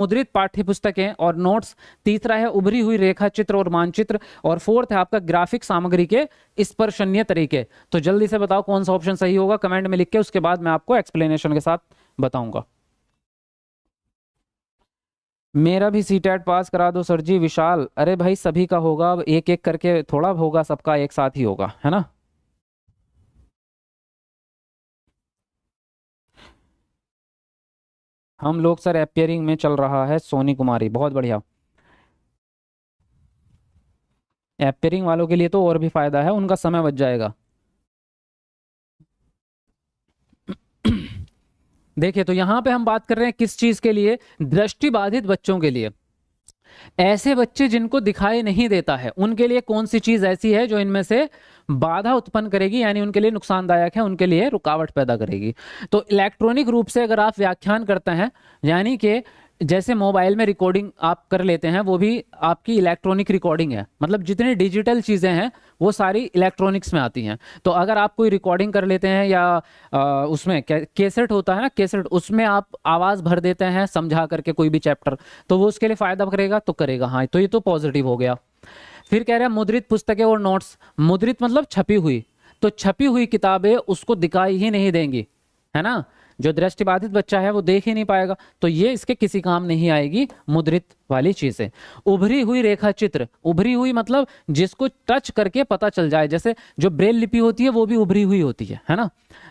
मुद्रित पाठ्य पुस्तकें और नोट्स, तीसरा है उभरी हुई रेखा चित्र और मानचित्र, और फोर्थ है आपका ग्राफिक सामग्री के स्पर्शनीय तरीके। तो जल्दी से बताओ कौन सा ऑप्शन सही होगा, कमेंट में लिख के, उसके बाद मैं आपको एक्सप्लेनेशन के साथ बताऊंगा। मेरा भी सीटेट पास करा दो सर जी। विशाल, अरे भाई सभी का होगा, अब एक एक करके थोड़ा होगा, सबका एक साथ ही होगा, है ना। हम लोग सर अपियरिंग में चल रहा है सोनी कुमारी, बहुत बढ़िया। अपियरिंग वालों के लिए तो और भी फायदा है, उनका समय बच जाएगा। देखिए, तो यहां पे हम बात कर रहे हैं किस चीज के लिए, दृष्टिबाधित बच्चों के लिए। ऐसे बच्चे जिनको दिखाई नहीं देता है, उनके लिए कौन सी चीज ऐसी है जो इनमें से बाधा उत्पन्न करेगी, यानी उनके लिए नुकसानदायक है, उनके लिए रुकावट पैदा करेगी। तो इलेक्ट्रॉनिक रूप से अगर आप व्याख्यान करते हैं, यानी कि जैसे मोबाइल में रिकॉर्डिंग आप कर लेते हैं, वो भी आपकी इलेक्ट्रॉनिक रिकॉर्डिंग है, मतलब जितनी डिजिटल चीज़ें हैं वो सारी इलेक्ट्रॉनिक्स में आती हैं। तो अगर आप कोई रिकॉर्डिंग कर लेते हैं, या उसमें कैसेट होता है ना, कैसेट, उसमें आप आवाज़ भर देते हैं समझा करके कोई भी चैप्टर, तो वो उसके लिए फ़ायदा करेगा, तो करेगा। हाँ, तो ये तो पॉजिटिव हो गया। फिर कह रहे हैं मुद्रित पुस्तकें और नोट्स। मुद्रित मतलब छपी हुई, तो छपी हुई किताबें उसको दिखाई ही नहीं देंगी, है ना। जो दृष्टिबाधित बच्चा है वो देख ही नहीं पाएगा, तो ये इसके किसी काम नहीं आएगी मुद्रित वाली चीजें। उभरी हुई रेखा चित्र, उभरी हुई मतलब जिसको टच करके पता चल जाए, जैसे जो ब्रेल लिपि होती है वो भी उभरी हुई होती है ना।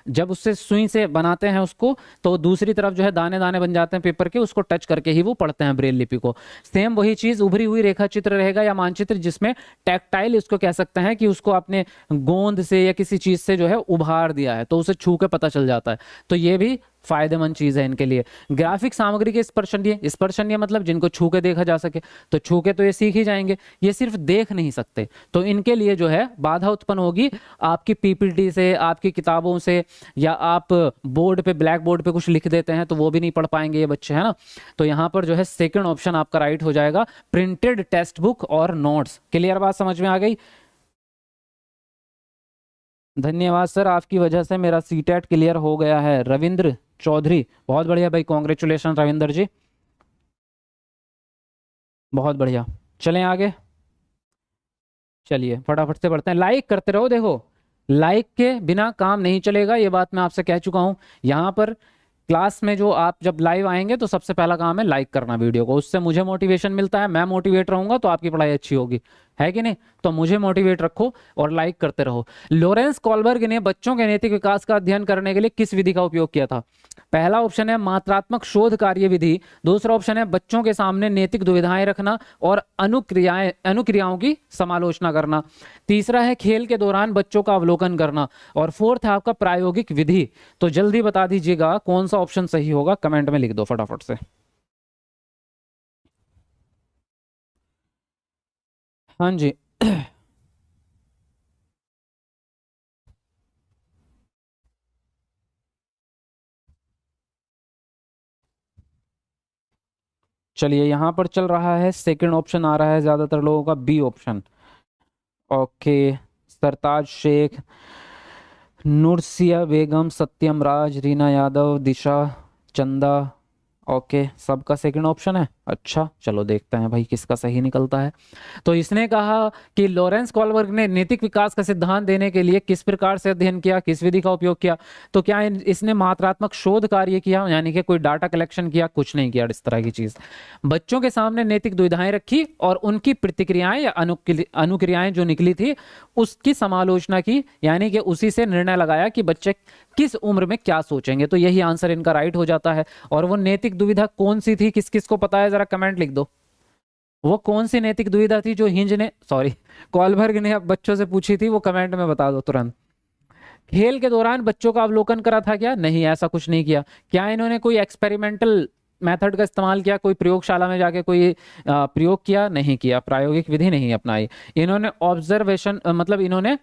जब उससे सुई से बनाते हैं उसको, तो दूसरी तरफ जो है दाने दाने बन जाते हैं पेपर के, उसको टच करके ही वो पढ़ते हैं ब्रेल लिपि को। सेम वही चीज उभरी हुई रेखा चित्र रहेगा या मानचित्र, जिसमें टैक्टाइल इसको कह सकते हैं, कि उसको आपने गोंद से या किसी चीज से जो है उभार दिया है, तो उसे छू के पता चल जाता है। तो ये भी फायदेमंद चीज है इनके लिए। ग्राफिक सामग्री के स्पर्शनीय, स्पर्शनीय मतलब जिनको छू के देखा जा सके, तो छू के तो ये सीख ही जाएंगे, ये सिर्फ देख नहीं सकते, तो इनके लिए जो है बाधा उत्पन्न होगी आपकी पीपीटी से, आपकी किताबों से, या आप बोर्ड पे, ब्लैक बोर्ड पे कुछ लिख देते हैं तो वो भी नहीं पढ़ पाएंगे ये बच्चे, है ना। तो यहाँ पर जो है सेकंड ऑप्शन आपका राइट हो जाएगा, प्रिंटेड टेक्स्ट बुक और नोट्स। क्लियर बात समझ में आ गई। धन्यवाद सर, आपकी वजह से मेरा सीटेट क्लियर हो गया है। रविंद्र चौधरी, बहुत बढ़िया भाई, कॉन्ग्रेचुलेशन रविंद्र जी, बहुत बढ़िया। चलें आगे, चलिए फटाफट से बढ़ते हैं। लाइक करते रहो, देखो लाइक के बिना काम नहीं चलेगा, ये बात मैं आपसे कह चुका हूं। यहाँ पर क्लास में जो आप जब लाइव आएंगे तो सबसे पहला काम है लाइक करना वीडियो को, उससे मुझे मोटिवेशन मिलता है, मैं मोटिवेट रहूंगा तो आपकी पढ़ाई अच्छी होगी, है कि नहीं। तो मुझे मोटिवेट रखो और लाइक करते रहो। लॉरेंस कॉलबर्ग ने बच्चों के नैतिक विकास का अध्ययन करने के लिए किस विधि का उपयोग किया था। पहला ऑप्शन है मात्रात्मक शोध कार्य विधि, दूसरा ऑप्शन है बच्चों के सामने नैतिक दुविधाएं रखना और अनुक्रियाओं की समालोचना करना, तीसरा है खेल के दौरान बच्चों का अवलोकन करना, और फोर्थ है आपका प्रायोगिक विधि। तो जल्दी बता दीजिएगा कौन सा ऑप्शन सही होगा, कमेंट में लिख दो फटाफट से। हाँ जी। चलिए, यहां पर चल रहा है सेकंड ऑप्शन आ रहा है ज्यादातर लोगों का, बी ऑप्शन। ओके, सरताज शेख, नूरसिया बेगम, सत्यम राज, रीना यादव, दिशा, चंदा। ओके, सबका सेकंड ऑप्शन है। अच्छा, चलो देखते हैं भाई किसका सही निकलता है। तो इसने कहा कि लॉरेंस कॉलबर्ग ने नैतिक विकास का सिद्धांत देने के लिए किस प्रकार से अध्ययन किया, किस विधि का उपयोग किया। तो क्या इसने मात्रात्मक शोध कार्य किया, यानी कि कोई डाटा कलेक्शन किया, कुछ नहीं किया इस तरह की चीज। बच्चों के सामने नैतिक दुविधाएं रखी और उनकी प्रतिक्रियाएं या अनुक्रियाएं जो निकली थी उसकी समालोचना की, यानी कि उसी से निर्णय लगाया कि बच्चे किस उम्र में क्या सोचेंगे। तो यही आंसर इनका राइट हो जाता है। और वो नैतिक दुविधा कौन सी थी, किस किस को पता है, जरा कमेंट लिख दो। वो कौन सी नैतिक दुविधा थी जो हिंज ने, सॉरी, कॉलबर्ग ने अब बच्चों से पूछी थी, वो कमेंट में बता दो तुरंत। खेल के दौरान बच्चों का अवलोकन करा था क्या, नहीं, ऐसा कुछ नहीं किया। क्या इन्होंने कोई एक्सपेरिमेंटल मेथड का इस्तेमाल किया, कोई प्रयोगशाला में जाके कोई प्रयोग किया, नहीं किया, प्रायोगिक विधि नहीं अपनाई। इन्होंने ऑब्जर्वेशन मतलब इन्होंने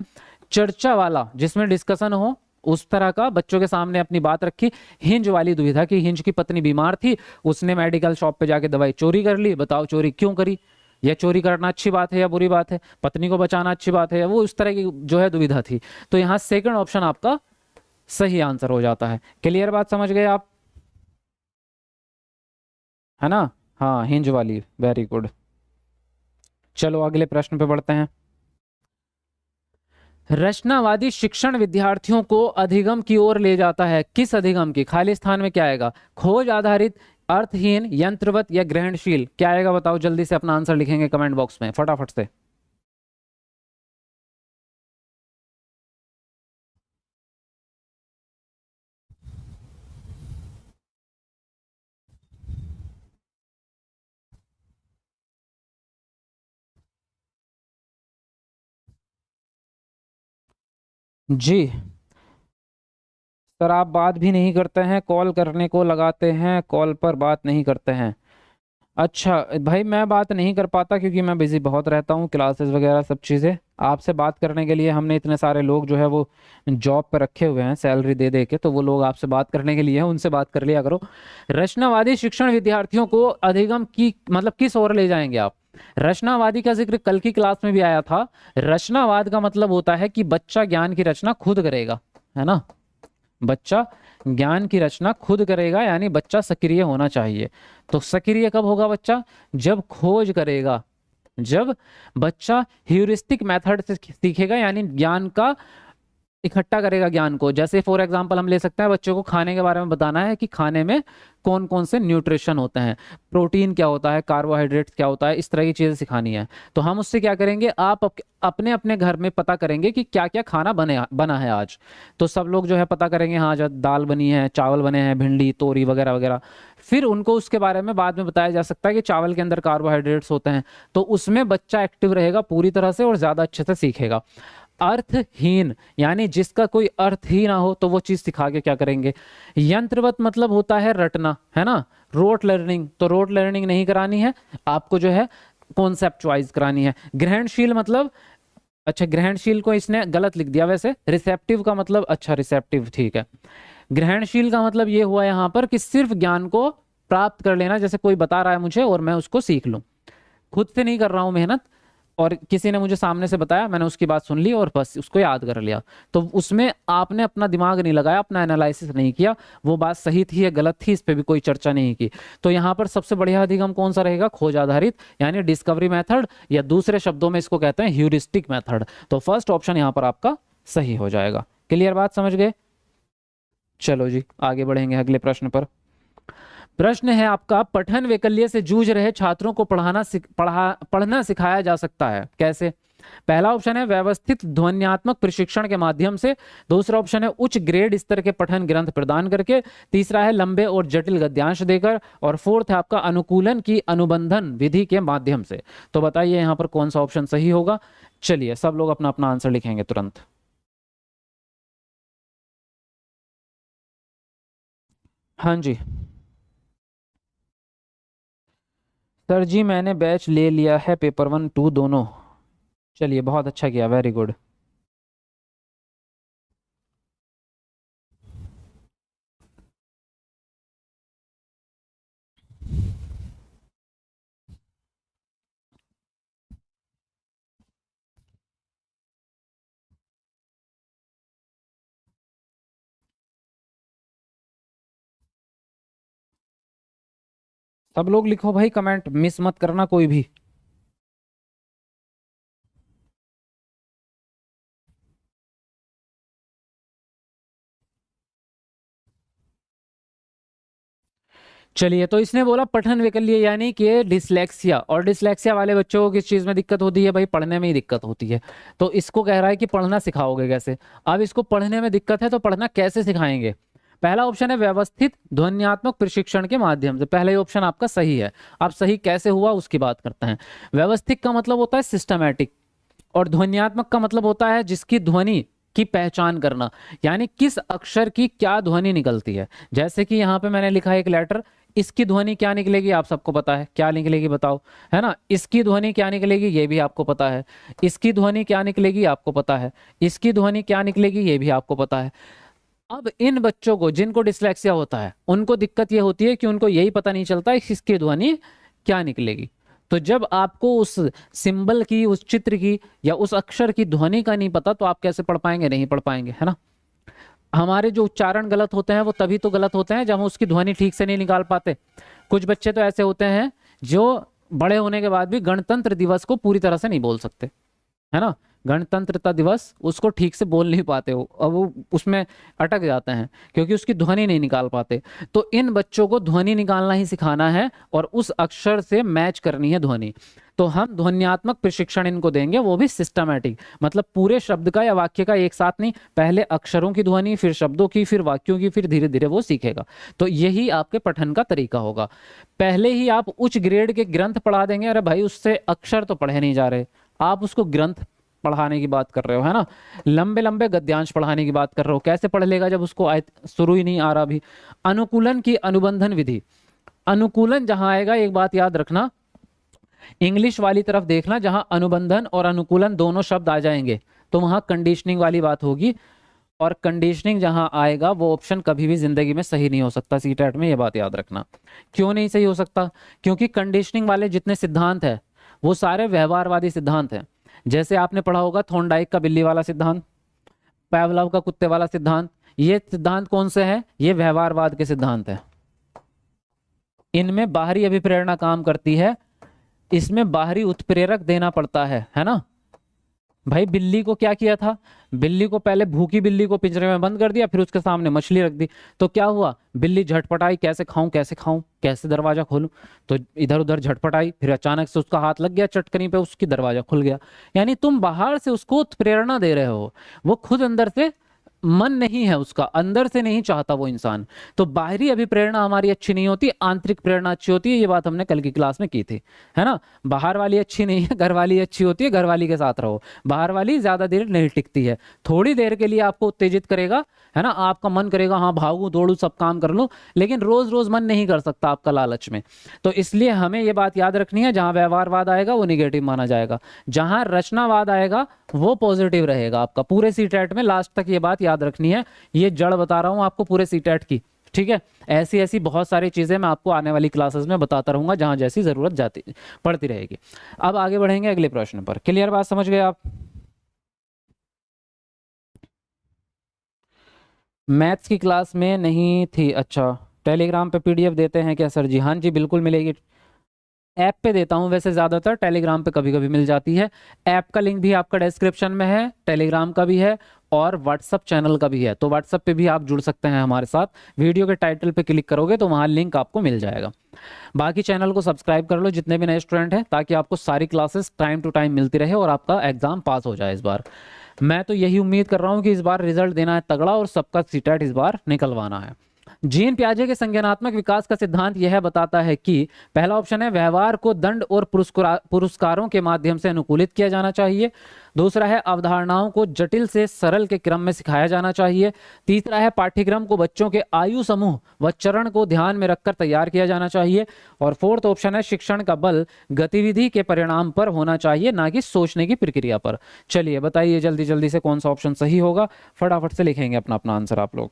चर्चा वाला, जिसमें डिस्कशन हो, उस तरह का बच्चों के सामने अपनी बात रखी। हिंज वाली दुविधा की, हिंज की पत्नी बीमार थी, उसने मेडिकल शॉप पे जाके दवाई चोरी कर ली, बताओ चोरी क्यों करी, यह चोरी करना अच्छी बात है या बुरी बात है, पत्नी को बचाना अच्छी बात है, वो उस तरह की जो है दुविधा थी। तो यहाँ सेकंड ऑप्शन आपका सही आंसर हो जाता है। क्लियर बात समझ गए आप, है ना। हाँ हिंज वाली, वेरी गुड। चलो अगले प्रश्न पे बढ़ते हैं। रचनावादी शिक्षण विद्यार्थियों को अधिगम की ओर ले जाता है। किस अधिगम की? खाली स्थान में क्या आएगा? खोज आधारित, अर्थहीन, यंत्रवत या ग्रहणशील? क्या आएगा बताओ, जल्दी से अपना आंसर लिखेंगे कमेंट बॉक्स में फटाफट से। जी सर, आप बात भी नहीं करते हैं, कॉल करने को लगाते हैं, कॉल पर बात नहीं करते हैं। अच्छा भाई, मैं बात नहीं कर पाता क्योंकि मैं बिजी बहुत रहता हूँ, क्लासेस वगैरह सब चीज़ें। आपसे बात करने के लिए हमने इतने सारे लोग जो है वो जॉब पे रखे हुए हैं सैलरी दे दे के, तो वो लोग आपसे बात करने के लिए हैं, उनसे बात कर लिया करो। रचनावादी शिक्षण विद्यार्थियों को अधिगम की मतलब किस ओर ले जाएंगे आप? रचनावादी का जिक्र कल की क्लास में भी आया था। रचनावाद का मतलब होता है कि बच्चा ज्ञान की रचना खुद करेगा, है ना। बच्चा ज्ञान की रचना खुद करेगा, यानी बच्चा सक्रिय होना चाहिए। तो सक्रिय कब होगा बच्चा? जब खोज करेगा, जब बच्चा ह्यूरिस्टिक मेथड से सीखेगा, यानी ज्ञान का इकट्ठा करेगा ज्ञान को। जैसे फॉर एग्जांपल हम ले सकते हैं, बच्चों को खाने के बारे में बताना है कि खाने में कौन कौन से न्यूट्रिशन होते हैं, प्रोटीन क्या होता है, कार्बोहाइड्रेट्स क्या होता है, इस तरह की चीज़ें सिखानी है। तो हम उससे क्या करेंगे, आप अपने अपने घर में पता करेंगे कि क्या क्या खाना बना है आज। तो सब लोग जो है पता करेंगे, हाँ आज दाल बनी है, चावल बने हैं, भिंडी, तोरी वगैरह वगैरह। फिर उनको उसके बारे में बाद में बताया जा सकता है कि चावल के अंदर कार्बोहाइड्रेट्स होते हैं। तो उसमें बच्चा एक्टिव रहेगा पूरी तरह से और ज़्यादा अच्छे से सीखेगा। अर्थहीन यानी जिसका कोई अर्थ ही ना हो, तो वो चीज सिखा के क्या करेंगे? यंत्रवत मतलब होता है रटना, है ना, रोट लर्निंग। तो रोट लर्निंग नहीं करानी है आपको, जो है कॉन्सेप्चुअलाइज करानी है। ग्रहणशील मतलब, अच्छा ग्रहणशील को इसने गलत लिख दिया वैसे, रिसेप्टिव का मतलब, अच्छा रिसेप्टिव ठीक है। ग्रहणशील का मतलब ये हुआ यहाँ पर कि सिर्फ ज्ञान को प्राप्त कर लेना, जैसे कोई बता रहा है मुझे और मैं उसको सीख लूं, खुद से नहीं कर रहा हूं मेहनत, और किसी ने मुझे सामने से बताया, मैंने उसकी बात सुन ली और बस उसको याद कर लिया। तो उसमें आपने अपना दिमाग नहीं लगाया, अपना एनालिसिस नहीं किया, वो बात सही थी या गलत थी इस पे भी कोई चर्चा नहीं की। तो यहाँ पर सबसे बढ़िया अधिगम कौन सा रहेगा? खोज आधारित यानी डिस्कवरी मेथड, या दूसरे शब्दों में इसको कहते हैं ह्यूरिस्टिक मेथड। तो फर्स्ट ऑप्शन यहाँ पर आपका सही हो जाएगा। क्लियर बात, समझ गए? चलो जी आगे बढ़ेंगे अगले प्रश्न पर। प्रश्न है आपका, पठन वैकल्य से जूझ रहे छात्रों को पढ़ना सिखाया जा सकता है, कैसे? पहला ऑप्शन है व्यवस्थित ध्वन्यात्मक प्रशिक्षण के माध्यम से। दूसरा ऑप्शन है उच्च ग्रेड स्तर के पठन ग्रंथ प्रदान करके। तीसरा है लंबे और जटिल गद्यांश देकर। और फोर्थ है आपका अनुकूलन की अनुबंधन विधि के माध्यम से। तो बताइए यहां पर कौन सा ऑप्शन सही होगा? चलिए सब लोग अपना अपना आंसर लिखेंगे तुरंत। हाँ जी सर जी, मैंने बैच ले लिया है, पेपर 1 2 दोनों। चलिए बहुत अच्छा किया, वेरी गुड। सब लोग लिखो भाई, कमेंट मिस मत करना कोई भी। चलिए, तो इसने बोला पठन वैकल्य यानी कि डिसलेक्सिया, और डिसलेक्सिया वाले बच्चों को किस चीज में दिक्कत होती है भाई? पढ़ने में ही दिक्कत होती है। तो इसको कह रहा है कि पढ़ना सिखाओगे कैसे? अब इसको पढ़ने में दिक्कत है तो पढ़ना कैसे सिखाएंगे? पहला ऑप्शन है व्यवस्थित ध्वन्यात्मक प्रशिक्षण के माध्यम से। पहला ही ऑप्शन आपका सही है। अब सही कैसे हुआ उसकी बात करते हैं। व्यवस्थित का मतलब होता है सिस्टमैटिक, और ध्वन्यात्मक का मतलब होता है जिसकी ध्वनि की पहचान करना, यानी किस अक्षर की क्या ध्वनि निकलती है। जैसे कि यहाँ पे मैंने लिखा है एक लेटर, इसकी ध्वनि क्या निकलेगी आप सबको पता है, क्या निकलेगी बताओ, है ना। इसकी ध्वनि क्या निकलेगी ये भी आपको पता है, इसकी ध्वनि क्या निकलेगी आपको पता है, इसकी ध्वनि क्या निकलेगी ये भी आपको पता है। अब इन बच्चों को जिनको डिसलेक्सिया होता है उनको दिक्कत ये होती है कि उनको यही पता नहीं चलता है कि इसकी ध्वनि क्या निकलेगी। तो जब आपको उस सिंबल की, उस चित्र की या उस अक्षर की ध्वनि का नहीं पता, तो आप कैसे पढ़ पाएंगे? नहीं पढ़ पाएंगे, है ना। हमारे जो उच्चारण गलत होते हैं वो तभी तो गलत होते हैं जब हम उसकी ध्वनि ठीक से नहीं निकाल पाते। कुछ बच्चे तो ऐसे होते हैं जो बड़े होने के बाद भी गणतंत्र दिवस को पूरी तरह से नहीं बोल सकते, है ना, गणतंत्रता दिवस उसको ठीक से बोल नहीं पाते हो, अब वो उसमें अटक जाते हैं क्योंकि उसकी ध्वनि नहीं निकाल पाते। तो इन बच्चों को ध्वनि निकालना ही सिखाना है और उस अक्षर से मैच करनी है ध्वनि। तो हम ध्वन्यात्मक प्रशिक्षण इनको देंगे, वो भी सिस्टमैटिक, मतलब पूरे शब्द का या वाक्य का एक साथ नहीं, पहले अक्षरों की ध्वनि, फिर शब्दों की, फिर वाक्यों की, फिर धीरे धीरे वो सीखेगा। तो यही आपके पठन का तरीका होगा। पहले ही आप उच्च ग्रेड के ग्रंथ पढ़ा देंगे, अरे भाई उससे अक्षर तो पढ़े नहीं जा रहे, आप उसको ग्रंथ पढ़ाने की बात कर रहे हो, है ना, लंबे लंबे गद्यांश पढ़ाने की बात कर रहे हो, कैसे पढ़ लेगा जब उसको शुरू ही नहीं आ रहा भी। अनुकूलन की अनुबंधन विधि, अनुकूलन जहां आएगा एक बात याद रखना, इंग्लिश वाली तरफ देखना, जहां अनुबंधन और अनुकूलन दोनों शब्द आ जाएंगे तो वहां कंडीशनिंग वाली बात होगी, और कंडीशनिंग जहां आएगा वो ऑप्शन कभी भी जिंदगी में सही नहीं हो सकता सीटेट में, ये बात याद रखना। क्यों नहीं सही हो सकता? क्योंकि कंडीशनिंग वाले जितने सिद्धांत है वो सारे व्यवहारवादी सिद्धांत हैं। जैसे आपने पढ़ा होगा थॉर्नडाइक का बिल्ली वाला सिद्धांत, पावलोव का कुत्ते वाला सिद्धांत, ये सिद्धांत कौन से हैं? ये व्यवहारवाद के सिद्धांत हैं। इनमें बाहरी अभिप्रेरणा काम करती है, इसमें बाहरी उत्प्रेरक देना पड़ता है ना। भाई बिल्ली को क्या किया था? बिल्ली को पहले, भूखी बिल्ली को पिंजरे में बंद कर दिया, फिर उसके सामने मछली रख दी, तो क्या हुआ? बिल्ली झटपटाई, कैसे खाऊं कैसे खाऊं, कैसे दरवाजा खोलूं, तो इधर उधर झटपटाई, फिर अचानक से उसका हाथ लग गया चटकनी पे, उसकी दरवाजा खुल गया। यानी तुम बाहर से उसको प्रेरणा दे रहे हो, वो खुद अंदर से मन नहीं है उसका, अंदर से नहीं चाहता वो इंसान। तो बाहरी अभिप्रेरणा हमारी अच्छी नहीं होती, आंतरिक प्रेरणा अच्छी होती है, ये बात हमने कल की क्लास में की थी, है ना। बाहर वाली अच्छी नहीं है, घर वाली अच्छी होती है, घर वाली के साथ रहो। बाहर वाली ज्यादा देर नहीं टिकती है, थोड़ी देर के लिए आपको उत्तेजित करेगा, है ना, आपका मन करेगा हाँ भागू दौड़ू सब काम कर लूं, लेकिन रोज रोज मन नहीं कर सकता आपका लालच में। तो इसलिए हमें ये बात याद रखनी है, जहां व्यवहारवाद आएगा वो निगेटिव माना जाएगा, जहां रचनावाद आएगा वो पॉजिटिव रहेगा आपका। पूरे सीटेट में लास्ट तक ये बात याद रखनी है, ये जड़ बता रहा हूं आपको पूरे सीटेट की, ठीक है। ऐसी ऐसी बहुत सारी चीजें मैं आपको आने वाली क्लासेस में बताता रहूंगा, जहां जैसी जरूरत जाती पड़ती रहेगी। अब आगे बढ़ेंगे अगले प्रश्न पर। क्लियर बात, समझ गए आप? मैथ्स की क्लास में नहीं थी? अच्छा, टेलीग्राम पे पीडीएफ देते हैं क्या सर जी? हाँ जी बिल्कुल मिलेगी, ऐप पे देता हूँ वैसे ज़्यादातर, टेलीग्राम पे कभी कभी मिल जाती है। ऐप का लिंक भी आपका डिस्क्रिप्शन में है, टेलीग्राम का भी है और व्हाट्सअप चैनल का भी है, तो व्हाट्सअप पे भी आप जुड़ सकते हैं हमारे साथ। वीडियो के टाइटल पे क्लिक करोगे तो वहाँ लिंक आपको मिल जाएगा। बाकी चैनल को सब्सक्राइब कर लो जितने भी नए स्टूडेंट हैं, ताकि आपको सारी क्लासेस टाइम टू टाइम मिलती रहे और आपका एग्जाम पास हो जाए इस बार। मैं तो यही उम्मीद कर रहा हूँ कि इस बार रिजल्ट देना है तगड़ा और सबका सीटेट इस बार निकलवाना है। जीन पियाजे के संज्ञानात्मक विकास का सिद्धांत यह बताता है कि, पहला ऑप्शन है व्यवहार को दंड और पुरस्कारों के माध्यम से अनुकूलित किया जाना चाहिए। दूसरा है अवधारणाओं को जटिल से सरल के क्रम में सिखाया जाना चाहिए। तीसरा है पाठ्यक्रम को बच्चों के आयु समूह व चरण को ध्यान में रखकर तैयार किया जाना चाहिए। और फोर्थ ऑप्शन है शिक्षण का बल गतिविधि के परिणाम पर होना चाहिए, ना कि सोचने की प्रक्रिया पर। चलिए बताइए जल्दी जल्दी से कौन सा ऑप्शन सही होगा, फटाफट से लिखेंगे अपना अपना आंसर आप लोग।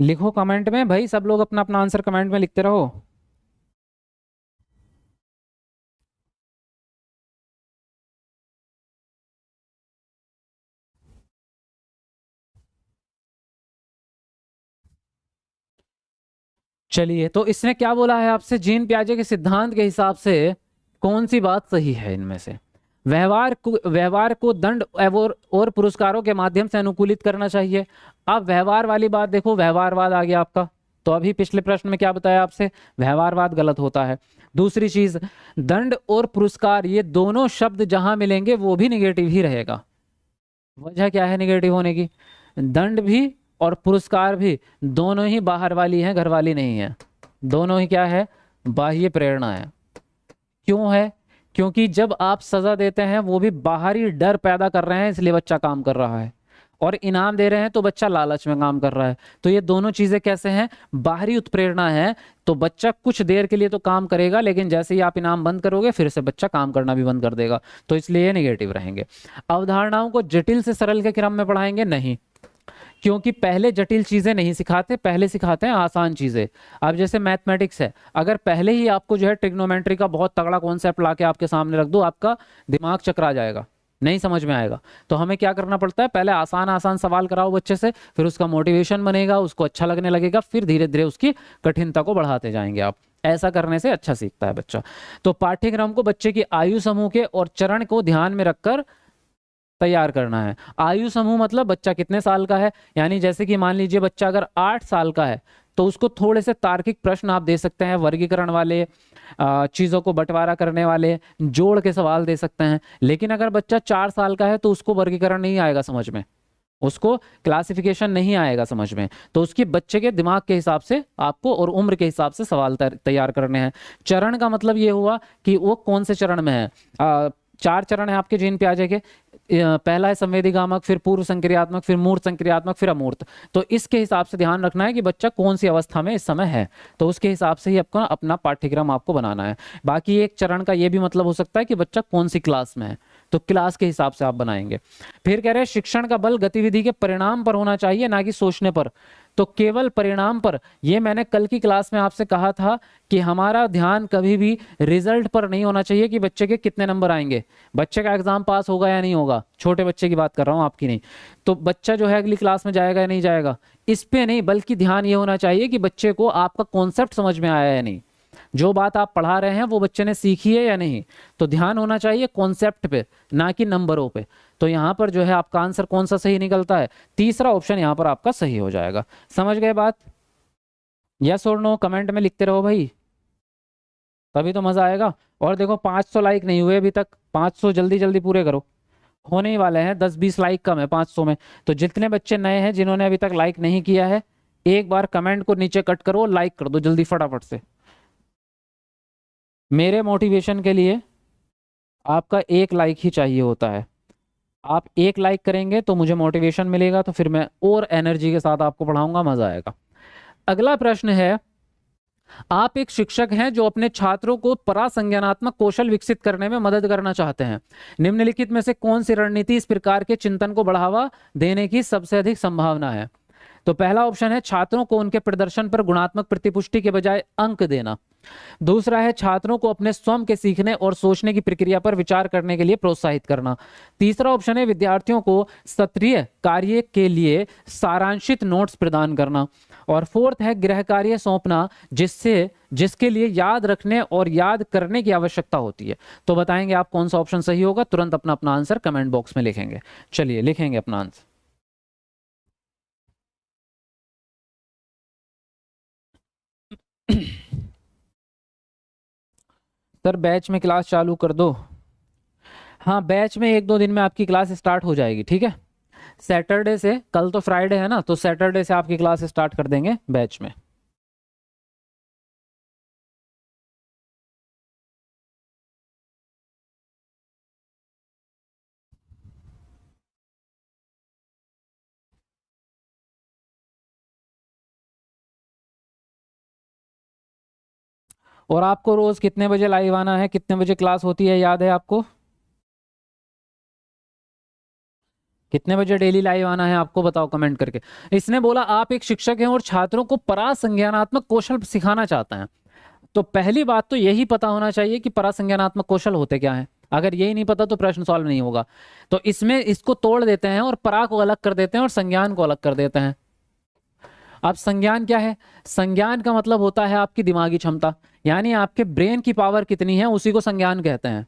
लिखो कमेंट में भाई, सब लोग अपना अपना आंसर कमेंट में लिखते रहो। चलिए, तो इसने क्या बोला है आपसे? जीन पियाजे के सिद्धांत के हिसाब से कौन सी बात सही है इनमें से? व्यवहार को दंड और पुरस्कारों के माध्यम से अनुकूलित करना चाहिए। अब व्यवहार वाली बात देखो, व्यवहारवाद आ गया आपका, तो अभी पिछले प्रश्न में क्या बताया आपसे? व्यवहारवाद गलत होता है। दूसरी चीज, दंड और पुरस्कार, ये दोनों शब्द जहां मिलेंगे वो भी निगेटिव ही रहेगा। वजह क्या है निगेटिव होने की? दंड भी और पुरस्कार भी दोनों ही बाहर वाली हैं, घर वाली नहीं है। दोनों ही क्या है? बाह्य प्रेरणा है। क्यों है? क्योंकि जब आप सजा देते हैं वो भी बाहरी डर पैदा कर रहे हैं, इसलिए बच्चा काम कर रहा है, और इनाम दे रहे हैं तो बच्चा लालच में काम कर रहा है। तो ये दोनों चीजें कैसे हैं? बाहरी उत्प्रेरणा है, तो बच्चा कुछ देर के लिए तो काम करेगा, लेकिन जैसे ही आप इनाम बंद करोगे फिर से बच्चा काम करना भी बंद कर देगा, तो इसलिए ये नेगेटिव रहेंगे। अवधारणाओं को जटिल से सरल के क्रम में पढ़ाएंगे? नहीं, क्योंकि पहले जटिल चीजें नहीं सिखाते, पहले सिखाते हैं आसान चीजें। अब जैसे मैथमेटिक्स है, अगर पहले ही आपको जो है ट्रिग्नोमेट्री का बहुत तगड़ा कॉन्सेप्ट लाके आपके सामने रख दो, आपका दिमाग चकरा जाएगा, नहीं समझ में आएगा। तो हमें क्या करना पड़ता है, पहले आसान आसान सवाल कराओ बच्चे से, फिर उसका मोटिवेशन बनेगा, उसको अच्छा लगने लगेगा, फिर धीरे धीरे उसकी कठिनता को बढ़ाते जाएंगे आप। ऐसा करने से अच्छा सीखता है बच्चा। तो पाठ्यक्रम को बच्चे की आयु समूह के और चरण को ध्यान में रखकर तैयार करना है। आयु समूह मतलब बच्चा कितने साल का है, यानी जैसे कि मान लीजिए बच्चा अगर 8 साल का है तो उसको थोड़े से तार्किक प्रश्न आप दे सकते हैं, वर्गीकरण वाले, चीज़ों को बंटवारा करने वाले, जोड़ के सवाल दे सकते हैं। लेकिन अगर बच्चा 4 साल का है तो उसको वर्गीकरण नहीं आएगा समझ में, उसको क्लासिफिकेशन नहीं आएगा समझ में। तो उसके बच्चे के दिमाग के हिसाब से आपको और उम्र के हिसाब से सवाल तैयार करने हैं। चरण का मतलब ये हुआ कि वो कौन से चरण में है। 4 चरण है आपके जीन पियाजे के। पहला है संवेदीगामक, फिर पूर्व संक्रियात्मक, फिर मूर्त संक्रियात्मक, फिर अमूर्त। तो इसके हिसाब से ध्यान रखना है कि बच्चा कौन सी अवस्था में इस समय है, तो उसके हिसाब से ही आपको अपना पाठ्यक्रम आपको बनाना है। बाकी एक चरण का ये भी मतलब हो सकता है कि बच्चा कौन सी क्लास में है, तो क्लास के हिसाब से आप बनाएंगे। फिर कह रहे हैं शिक्षण का बल गतिविधि के परिणाम पर होना चाहिए, ना कि सोचने पर। तो केवल परिणाम पर, ये मैंने कल की क्लास में आपसे कहा था कि हमारा ध्यान कभी भी रिजल्ट पर नहीं होना चाहिए कि बच्चे के कितने नंबर आएंगे, बच्चे का एग्जाम पास होगा या नहीं होगा। छोटे बच्चे की बात कर रहा हूं, आपकी नहीं। तो बच्चा जो है अगली क्लास में जाएगा या नहीं जाएगा, इस पे नहीं, बल्कि ध्यान ये होना चाहिए कि बच्चे को आपका कॉन्सेप्ट समझ में आया या नहीं, जो बात आप पढ़ा रहे हैं वो बच्चे ने सीखी है या नहीं। तो ध्यान होना चाहिए कॉन्सेप्ट पे, ना कि नंबरों पे। तो यहां पर जो है आपका आंसर कौन सा सही निकलता है, तीसरा ऑप्शन यहां पर आपका सही हो जाएगा। समझ गए बात? यस और नो कमेंट में लिखते रहो भाई, तभी तो मजा आएगा। और देखो 500 लाइक नहीं हुए अभी तक, 500 जल्दी जल्दी पूरे करो, होने ही वाले हैं। 10-20 लाइक कम है 500 में। तो जितने बच्चे नए हैं जिन्होंने अभी तक लाइक नहीं किया है, एक बार कमेंट को नीचे कट करो, लाइक कर दो जल्दी फटाफट से। मेरे मोटिवेशन के लिए आपका एक लाइक ही चाहिए होता है। आप एक लाइक करेंगे तो मुझे मोटिवेशन मिलेगा, तो फिर मैं और एनर्जी के साथ आपको पढ़ाऊंगा, मजा आएगा। अगला प्रश्न है, आप एक शिक्षक हैं जो अपने छात्रों को परासंज्ञानात्मक कौशल विकसित करने में मदद करना चाहते हैं। निम्नलिखित में से कौन सी रणनीति इस प्रकार के चिंतन को बढ़ावा देने की सबसे अधिक संभावना है? तो पहला ऑप्शन है छात्रों को उनके प्रदर्शन पर गुणात्मक प्रतिपुष्टि के बजाय अंक देना। दूसरा है छात्रों को अपने स्वयं के सीखने और सोचने की प्रक्रिया पर विचार करने के लिए प्रोत्साहित करना। तीसरा ऑप्शन है विद्यार्थियों को सत्रीय कार्य के लिए सारांशित नोट्स प्रदान करना। और फोर्थ है गृह कार्य सौंपना जिसके लिए याद रखने और याद करने की आवश्यकता होती है। तो बताएंगे आप कौन सा ऑप्शन सही होगा, तुरंत अपना अपना आंसर कमेंट बॉक्स में लिखेंगे। चलिए लिखेंगे अपना आंसर। सर बैच में क्लास चालू कर दो। हाँ बैच में 1-2 दिन में आपकी क्लास स्टार्ट हो जाएगी, ठीक है। सैटरडे से, कल तो फ्राइडे है ना, तो सैटरडे से आपकी क्लास स्टार्ट कर देंगे बैच में। और आपको रोज कितने बजे लाइव आना है, कितने बजे क्लास होती है, याद है आपको? कितने बजे डेली लाइव आना है आपको, बताओ कमेंट करके। इसने बोला आप एक शिक्षक हैं और छात्रों को परासंज्ञानात्मक कौशल सिखाना चाहते हैं। तो पहली बात तो यही पता होना चाहिए कि परासंज्ञानात्मक कौशल होते क्या हैं। अगर यही नहीं पता तो प्रश्न सॉल्व नहीं होगा। तो इसमें इसको तोड़ देते हैं और परा को अलग कर देते हैं और संज्ञान को अलग कर देते हैं। अब संज्ञान क्या है? संज्ञान का मतलब होता है आपकी दिमागी क्षमता, यानी आपके ब्रेन की पावर कितनी है उसी को संज्ञान कहते हैं।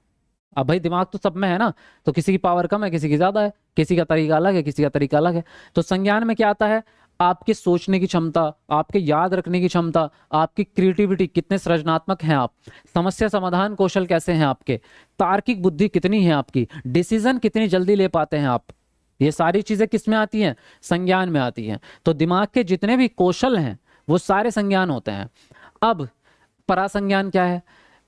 अब भाई दिमाग तो सब में है ना, तो किसी की पावर कम है, किसी की ज्यादा है, किसी का तरीका अलग है, किसी का तरीका अलग है। तो संज्ञान में क्या आता है? आपके सोचने की क्षमता, आपके याद रखने की क्षमता, आपकी क्रिएटिविटी, कितने सृजनात्मक हैं आप, समस्या समाधान कौशल कैसे हैं आपके, तार्किक बुद्धि कितनी है आपकी, डिसीजन कितनी जल्दी ले पाते हैं आप। ये सारी चीजें किस में आती हैं? संज्ञान में आती हैं। तो दिमाग के जितने भी कौशल हैं वो सारे संज्ञान होते हैं। अब परासंज्ञान क्या है?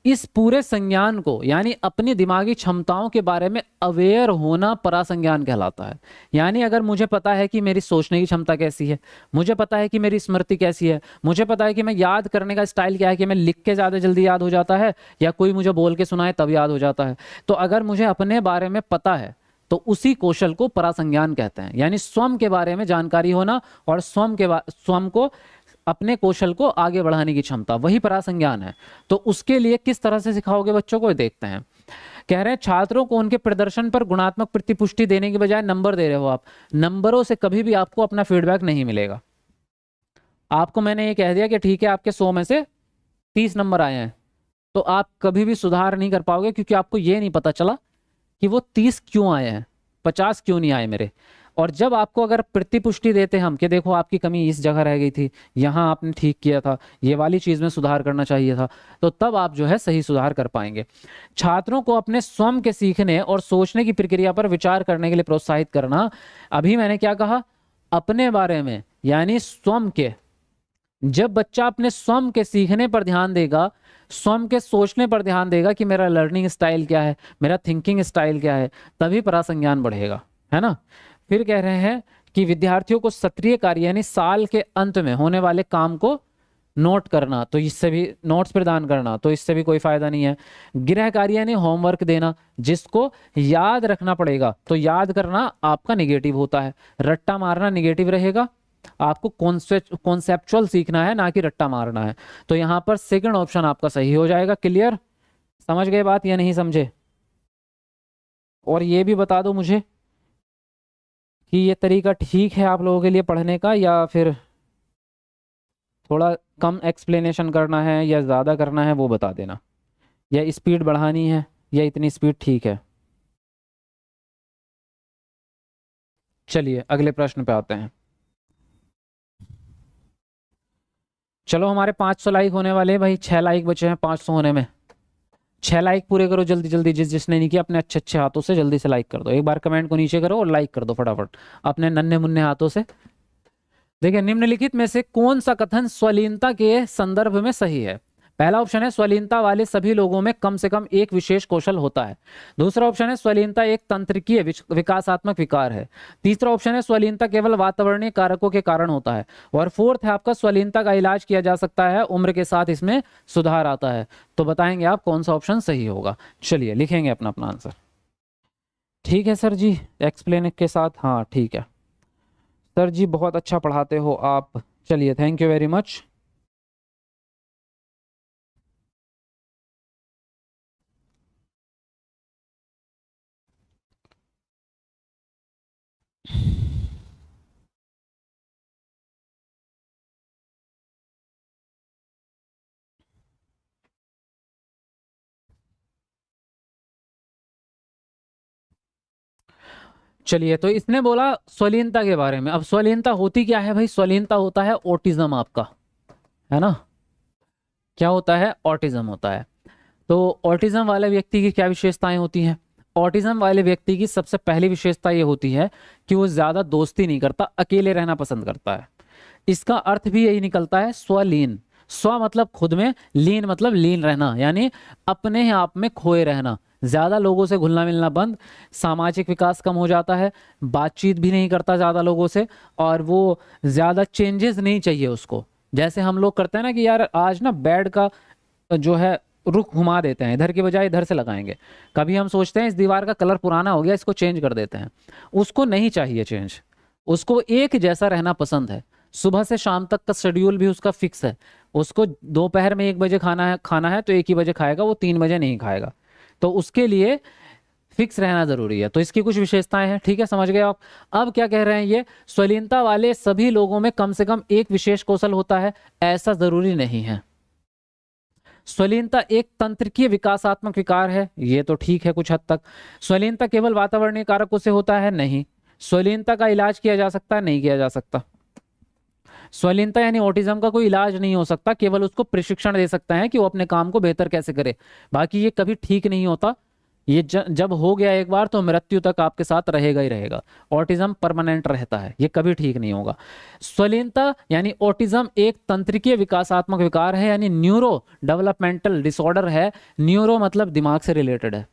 इस पूरे संज्ञान को, यानी अपनी दिमागी क्षमताओं के बारे में अवेयर होना परासंज्ञान कहलाता है। यानी अगर मुझे पता है कि मेरी सोचने की क्षमता कैसी है, मुझे पता है कि मेरी स्मृति कैसी है, मुझे पता है कि मैं याद करने का स्टाइल क्या है, कि मैं लिख के ज़्यादा जल्दी याद हो जाता है या कोई मुझे बोल के सुनाए तब याद हो जाता है। तो अगर मुझे अपने बारे में पता है तो उसी कौशल को परासंज्ञान कहते हैं। यानी स्वयं के बारे में जानकारी होना और स्वयं को अपने कौशल को आगे बढ़ाने की क्षमता, वही परासंज्ञान है। तो उसके लिए किस तरह से सिखाओगे बच्चों को, देखते हैं। कह रहे हैं छात्रों को उनके प्रदर्शन पर गुणात्मक प्रतिपुष्टि देने के बजाय नंबर दे रहे हो आप। नंबरों से कभी भी आपको अपना फीडबैक नहीं मिलेगा। आपको मैंने ये कह दिया कि ठीक है आपके 100 में से 30 नंबर आए हैं, तो आप कभी भी सुधार नहीं कर पाओगे, क्योंकि आपको ये नहीं पता चला कि वो 30 क्यों आए हैं, 50 क्यों नहीं आए मेरे। और जब आपको अगर प्रतिपुष्टि देते हम कि देखो आपकी कमी इस जगह रह गई थी, यहाँ आपने ठीक किया था, ये वाली चीज़ में सुधार करना चाहिए था, तो तब आप जो है सही सुधार कर पाएंगे। छात्रों को अपने स्वयं के सीखने और सोचने की प्रक्रिया पर विचार करने के लिए प्रोत्साहित करना। अभी मैंने क्या कहा, अपने बारे में, यानी स्वयं के। जब बच्चा अपने स्वयं के सीखने पर ध्यान देगा, स्वयं के सोचने पर ध्यान देगा कि मेरा लर्निंग स्टाइल क्या है, मेरा थिंकिंग स्टाइल क्या है, तभी परासंज्ञान बढ़ेगा, है ना। फिर कह रहे हैं कि विद्यार्थियों को सत्रीय कार्य यानी साल के अंत में होने वाले काम को नोट करना, तो इससे भी नोट्स प्रदान करना, तो इससे भी कोई फायदा नहीं है। गृह कार्य यानी होमवर्क देना, जिसको याद रखना पड़ेगा, तो याद करना आपका निगेटिव होता है, रट्टा मारना निगेटिव रहेगा। आपको कॉन्सेप्चुअल सीखना है, ना कि रट्टा मारना है। तो यहाँ पर सेकंड ऑप्शन आपका सही हो जाएगा। क्लियर, समझ गए बात या नहीं समझे। और ये भी बता दो मुझे कि ये तरीका ठीक है आप लोगों के लिए पढ़ने का, या फिर थोड़ा कम एक्सप्लेनेशन करना है या ज़्यादा करना है, वो बता देना, या स्पीड बढ़ानी है, या इतनी स्पीड ठीक है। चलिए अगले प्रश्न पे आते हैं। चलो हमारे 500 लाइक होने वाले हैं भाई, 6 लाइक बचे हैं 500 होने में। 6 लाइक पूरे करो जल्दी जल्दी, जिसने नहीं किया अपने अच्छे अच्छे हाथों से जल्दी से लाइक कर दो। एक बार कमेंट को नीचे करो और लाइक कर दो फटाफट अपने नन्हे मुन्ने हाथों से। देखिए निम्नलिखित में से कौन सा कथन स्वलीनता के संदर्भ में सही है। पहला ऑप्शन है स्वलीनता वाले सभी लोगों में कम से कम एक विशेष कौशल होता है। दूसरा ऑप्शन है स्वलीनता एक तंत्रिकीय विकासात्मक विकार है। तीसरा ऑप्शन है स्वलीनता केवल वातावरणीय कारकों के कारण होता है। और फोर्थ है आपका स्वलीनता का इलाज किया जा सकता है, उम्र के साथ इसमें सुधार आता है। तो बताएंगे आप कौन सा ऑप्शन सही होगा। चलिए लिखेंगे अपना अपना आंसर। ठीक है सर जी, एक्सप्लेन के साथ, हाँ ठीक है सर जी, बहुत अच्छा पढ़ाते हो आप। चलिए थैंक यू वेरी मच। चलिए तो इसने बोला स्वलीनता के बारे में। अब स्वलीनता होती क्या है भाई, स्वलीनता होता है ऑटिज्म आपका, है ना। क्या होता है, ऑटिज्म होता है। तो ऑटिज्म वाले व्यक्ति की क्या विशेषताएं होती हैं। ऑटिज्म वाले व्यक्ति की सबसे पहली विशेषता ये होती है कि वो ज्यादा दोस्ती नहीं करता, अकेले रहना पसंद करता है। इसका अर्थ भी यही निकलता है स्वलीन। स्व मतलब खुद में, लीन मतलब लीन रहना, यानी अपने आप में खोए रहना, ज्यादा लोगों से घुलना मिलना बंद, सामाजिक विकास कम हो जाता है, बातचीत भी नहीं करता ज्यादा लोगों से, और वो ज्यादा चेंजेस नहीं चाहिए उसको। जैसे हम लोग करते हैं ना कि यार आज ना बेड का जो है रुख घुमा देते हैं, इधर की बजाय इधर से लगाएंगे। कभी हम सोचते हैं इस दीवार का कलर पुराना हो गया, इसको चेंज कर देते हैं। उसको नहीं चाहिए चेंज, उसको एक जैसा रहना पसंद है। सुबह से शाम तक का शेड्यूल भी उसका फिक्स है। उसको दोपहर में 1 बजे खाना है तो 1 ही बजे खाएगा, वो 3 बजे नहीं खाएगा। तो उसके लिए फिक्स रहना जरूरी है। तो इसकी कुछ विशेषताएं हैं, ठीक है, समझ गए आप। अब क्या कह रहे हैं, ये स्वलीनता वाले सभी लोगों में कम से कम एक विशेष कौशल होता है, ऐसा जरूरी नहीं है। स्वलीनता एक तंत्रिकीय विकासात्मक विकार है, ये तो ठीक है कुछ हद तक। स्वलीनता केवल वातावरणीय कारकों से होता है, नहीं। स्वलीनता का इलाज किया जा सकता है, नहीं किया जा सकता। स्वलीनता यानी ऑटिज्म का कोई इलाज नहीं हो सकता, केवल उसको प्रशिक्षण दे सकता है कि वो अपने काम को बेहतर कैसे करे। बाकी ये कभी ठीक नहीं होता। ये जब हो गया एक बार तो मृत्यु तक आपके साथ रहेगा ही रहेगा। ऑटिज्म परमानेंट रहता है, ये कभी ठीक नहीं होगा। स्वलीनता यानी ऑटिज्म एक तंत्रिकीय विकासात्मक विकार है, यानी न्यूरो डेवलपमेंटल डिसऑर्डर है। न्यूरो मतलब दिमाग से रिलेटेड है।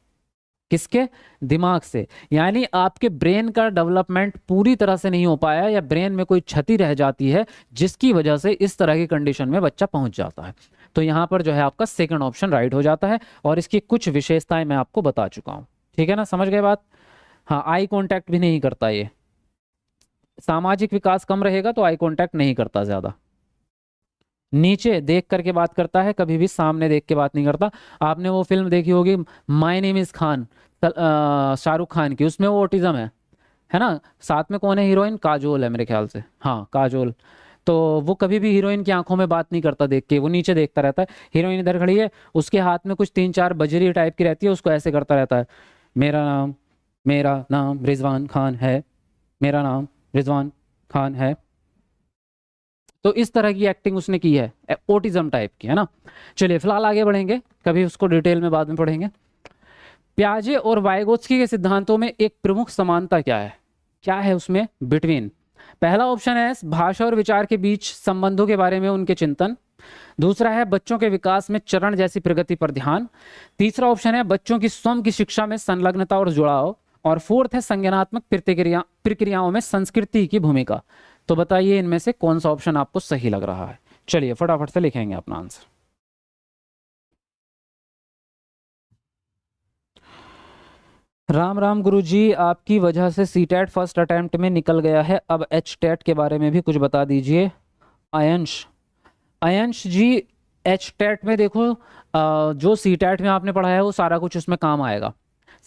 किसके, दिमाग से। यानी आपके ब्रेन का डेवलपमेंट पूरी तरह से नहीं हो पाया, या ब्रेन में कोई क्षति रह जाती है, जिसकी वजह से इस तरह की कंडीशन में बच्चा पहुंच जाता है। तो यहां पर जो है आपका सेकंड ऑप्शन राइट हो जाता है। और इसकी कुछ विशेषताएं मैं आपको बता चुका हूं, ठीक है ना, समझ गए बात। हाँ, आई कांटेक्ट भी नहीं करता ये। सामाजिक विकास कम रहेगा तो आई कांटेक्ट नहीं करता ज्यादा। नीचे देख करके बात करता है, कभी भी सामने देख के बात नहीं करता। आपने वो फिल्म देखी होगी my name is Khan, Shahrukh Khan की, उसमें वो ऑटिज्म है ना। साथ में कौन है हीरोइन? काजोल है मेरे ख्याल से, हाँ काजोल। तो वो कभी भी हीरोइन की आंखों में बात नहीं करता देख के, वो नीचे देखता रहता है। हीरोइन इधर खड़ी है, उसके हाथ में कुछ 3-4 बजरी टाइप की रहती है, उसको ऐसे करता रहता है, मेरा नाम रिजवान खान है, मेरा नाम रिजवान खान है। तो इस तरह की एक्टिंग उसने की है, ओटिज्म टाइप की, है ना। चलिए फिलहाल आगे बढ़ेंगे, कभी उसको डिटेल में बाद में पढ़ेंगे। प्याजे और वाइगोत्स्की के सिद्धांतों में एक प्रमुख समानता क्या है? क्या है उसमें बिटवीन? पहला ऑप्शन है भाषा और विचार के बीच संबंधों के बारे में उनके चिंतन। दूसरा है बच्चों के विकास में चरण जैसी प्रगति पर ध्यान। तीसरा ऑप्शन है बच्चों की स्वयं की शिक्षा में संलग्नता और जुड़ाव। और फोर्थ है संज्ञानात्मक प्रक्रियाओं में संस्कृति की भूमिका। तो बताइए इनमें से कौन सा ऑप्शन आपको सही लग रहा है? चलिए फटाफट से लिखेंगे अपना आंसर। राम राम गुरुजी, आपकी वजह से सीटेट फर्स्ट अटेम्प्ट में निकल गया है, अब एच टेट के बारे में भी कुछ बता दीजिए। आयंश, आयंश जी, एच टेट में देखो, जो सी टेट में आपने पढ़ा है वो सारा कुछ उसमें काम आएगा।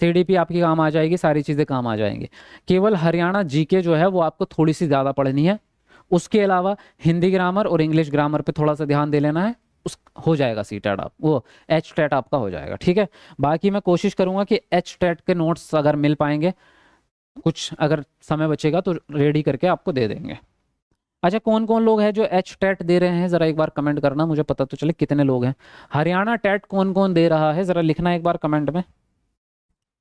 सीडीपी आपकी काम आ जाएगी, सारी चीज़ें काम आ जाएंगी। केवल हरियाणा जीके जो है वो आपको थोड़ी सी ज़्यादा पढ़नी है। उसके अलावा हिंदी ग्रामर और इंग्लिश ग्रामर पे थोड़ा सा ध्यान दे लेना है, उस हो जाएगा सी टेट, आप वो एच टेट आपका हो जाएगा, ठीक है। बाकी मैं कोशिश करूंगा कि एच टेट के नोट्स अगर मिल पाएंगे, कुछ अगर समय बचेगा तो रेडी करके आपको दे देंगे। अच्छा, कौन कौन लोग हैं जो एच टेट दे रहे हैं, जरा एक बार कमेंट करना, मुझे पता तो चले कितने लोग हैं। हरियाणा टेट कौन कौन दे रहा है, जरा लिखना एक बार कमेंट में,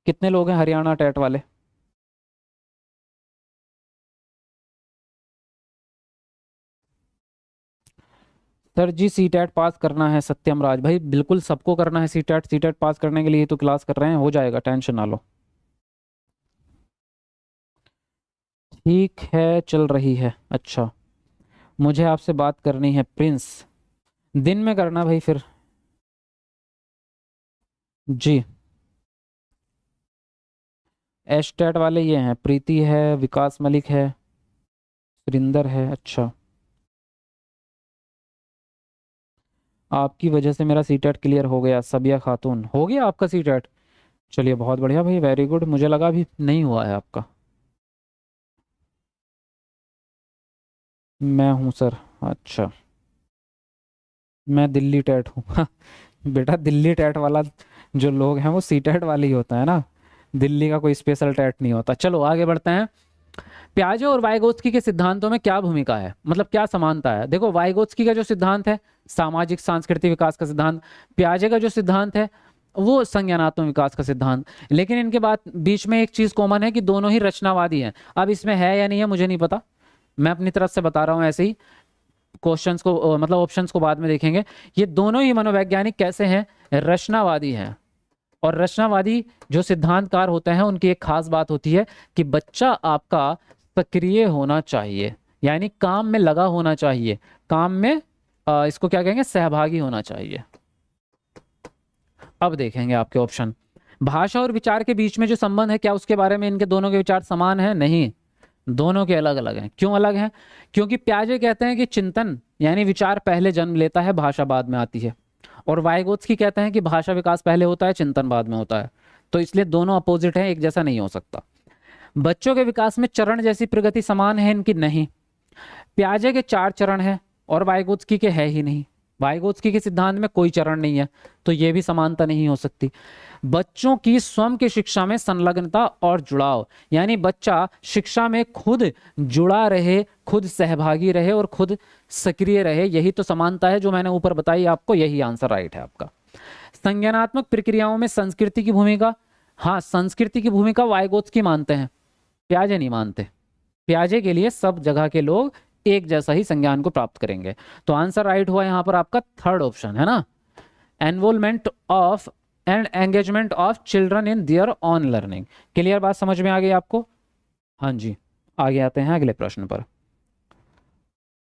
कितने लोग हैं हरियाणा टेट वाले। सर जी सी टेट पास करना है, सत्यम राज भाई बिल्कुल सबको करना है C TET. C TET pass करने के लिए तो क्लास कर रहे हैं, हो जाएगा, टेंशन ना लो। ठीक है, चल रही है। अच्छा, मुझे आपसे बात करनी है प्रिंस, दिन में करना भाई फिर। जी, एच टेट वाले ये हैं, प्रीति है, विकास मलिक है, सुरिंदर है। अच्छा, आपकी वजह से मेरा सी टेट क्लियर हो गया। सबिया खातून, हो गया आपका सी टेट? चलिए बहुत बढ़िया भाई, वेरी गुड। मुझे लगा अभी नहीं हुआ है आपका। मैं हूँ सर। अच्छा, मैं दिल्ली टेट हूँ बेटा दिल्ली टेट वाला जो लोग हैं वो सी टेट वाले ही होता है ना, दिल्ली का कोई स्पेशल टेट नहीं होता। चलो आगे बढ़ते हैं। प्याजे और वाइगोत्स्की के सिद्धांतों में क्या भूमिका है, मतलब क्या समानता है? देखो, वाइगोत्स्की का जो सिद्धांत है सामाजिक सांस्कृतिक विकास का सिद्धांत, प्याजे का जो सिद्धांत है वो संज्ञानात्मक विकास का सिद्धांत। लेकिन इनके बाद बीच में एक चीज कॉमन है कि दोनों ही रचनावादी हैं। अब इसमें है या नहीं है मुझे नहीं पता, मैं अपनी तरफ से बता रहा हूँ ऐसे ही। क्वेश्चंस को मतलब ऑप्शंस को बाद में देखेंगे। ये दोनों ही मनोवैज्ञानिक कैसे हैं? रचनावादी हैं। और रचनावादी जो सिद्धांतकार होते हैं उनकी एक खास बात होती है कि बच्चा आपका सक्रिय होना चाहिए, यानी काम में लगा होना चाहिए, काम में इसको क्या कहेंगे, सहभागी होना चाहिए। अब देखेंगे आपके ऑप्शन। भाषा और विचार के बीच में जो संबंध है, क्या उसके बारे में इनके दोनों के विचार समान है? नहीं, दोनों के अलग अलग हैं। क्यों अलग हैं? क्योंकि प्याजे कहते हैं कि चिंतन यानी विचार पहले जन्म लेता है, भाषा बाद में आती है। और वाइगोत्स्की कहते हैं कि भाषा विकास पहले होता है, चिंतन बाद में होता है। तो इसलिए दोनों अपोजिट हैं, एक जैसा नहीं हो सकता। बच्चों के विकास में चरण जैसी प्रगति समान है इनकी? नहीं। प्याजे के 4 चरण हैं और वाइगोत्स्की के है ही नहीं। वाइगोत्स्की के सिद्धांत में कोई चरण नहीं है, तो ये भी समानता नहीं हो सकती। बच्चों की स्वयं की शिक्षा में संलग्नता और जुड़ाव, यानी बच्चा शिक्षा में खुद जुड़ा रहे, खुद सहभागी रहे और खुद सक्रिय रहे, यही तो समानता है जो मैंने ऊपर बताई आपको, यही आंसर राइट है आपका। संज्ञानात्मक प्रक्रियाओं में संस्कृति की भूमिका, हाँ संस्कृति की भूमिका वाइगोत्स्की मानते हैं, प्याजे नहीं मानते। प्याजे के लिए सब जगह के लोग एक जैसा ही संज्ञान को प्राप्त करेंगे। तो आंसर राइट हुआ यहां पर आपका थर्ड ऑप्शन, है ना। Enrolment of and engagement of children in their on learning. Clear बात समझ में आ गई आपको? हाँ जी, आगे आते हैं अगले प्रश्न पर।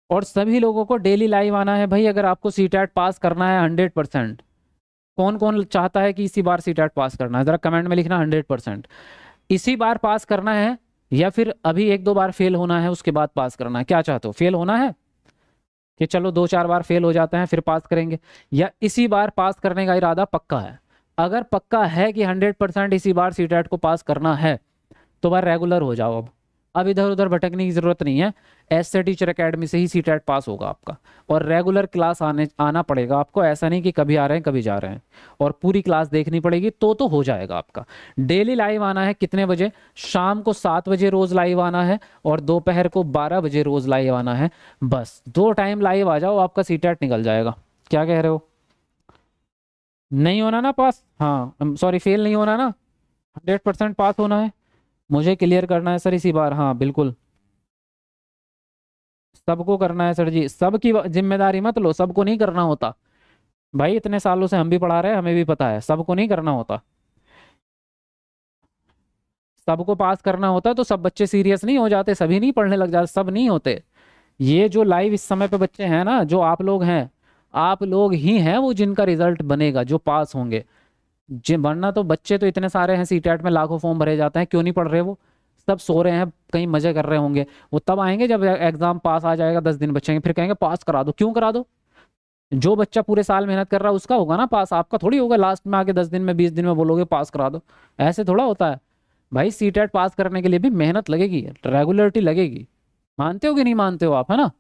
और सभी लोगों को डेली लाइव आना है भाई, अगर आपको सीटेट पास करना है 100%। कौन कौन चाहता है कि इसी बार सीटेट पास करना है, जरा कमेंट में लिखना 100%। इसी बार पास करना है या फिर अभी 1-2 बार फेल होना है उसके बाद पास करना है? क्या चाहते हो, फेल होना है कि चलो 2-4 बार फेल हो जाते हैं फिर पास करेंगे, या इसी बार पास करने का इरादा पक्का है? अगर पक्का है कि 100% इसी बार सीटेट को पास करना है तो बार रेगुलर हो जाओ। अब इधर उधर भटकने की जरूरत नहीं है, ऐसे टीचर एकेडमी से ही सीटेट पास होगा आपका। और रेगुलर क्लास आना पड़ेगा आपको, ऐसा नहीं कि कभी आ रहे हैं कभी जा रहे हैं, और पूरी क्लास देखनी पड़ेगी तो हो जाएगा आपका। डेली लाइव आना है कितने बजे? शाम को 7 बजे रोज लाइव आना है और दोपहर को 12 बजे रोज लाइव आना है। बस 2 टाइम लाइव आ जाओ, आपका सीटेट निकल जाएगा। क्या कह रहे हो? नहीं होना ना पास? हाँ सॉरी, फेल नहीं होना ना, 100% पास होना है। मुझे क्लियर करना है सर इसी बार। हाँ बिल्कुल सबको करना है सर जी, सबकी जिम्मेदारी मत लो, सबको नहीं करना होता भाई, इतने सालों से हम भी पढ़ा रहे हैं, हमें भी पता है सबको नहीं करना होता। सबको पास करना होता तो सब बच्चे सीरियस नहीं हो जाते, सभी नहीं पढ़ने लग जाते, सब नहीं होते। ये जो लाइव इस समय पे बच्चे हैं ना, जो आप लोग हैं, आप लोग ही हैं वो जिनका रिजल्ट बनेगा, जो पास होंगे। वरना तो बच्चे तो इतने सारे हैं, सीटेट में लाखों फॉर्म भरे जाते हैं, क्यों नहीं पढ़ रहे? वो सब सो रहे हैं, कहीं मजे कर रहे होंगे। वो तब आएंगे जब एग्जाम पास आ जाएगा, 10 दिन बचेंगे, फिर कहेंगे पास करा दो। क्यों करा दो? जो बच्चा पूरे साल मेहनत कर रहा है उसका होगा ना पास, आपका थोड़ी होगा लास्ट में आके 10 दिन में 20 दिन में बोलोगे पास करा दो। ऐसे थोड़ा होता है भाई, सीटेट पास करने के लिए भी मेहनत लगेगी, रेगुलरिटी लगेगी। मानते हो कि नहीं मानते हो आप, है ना?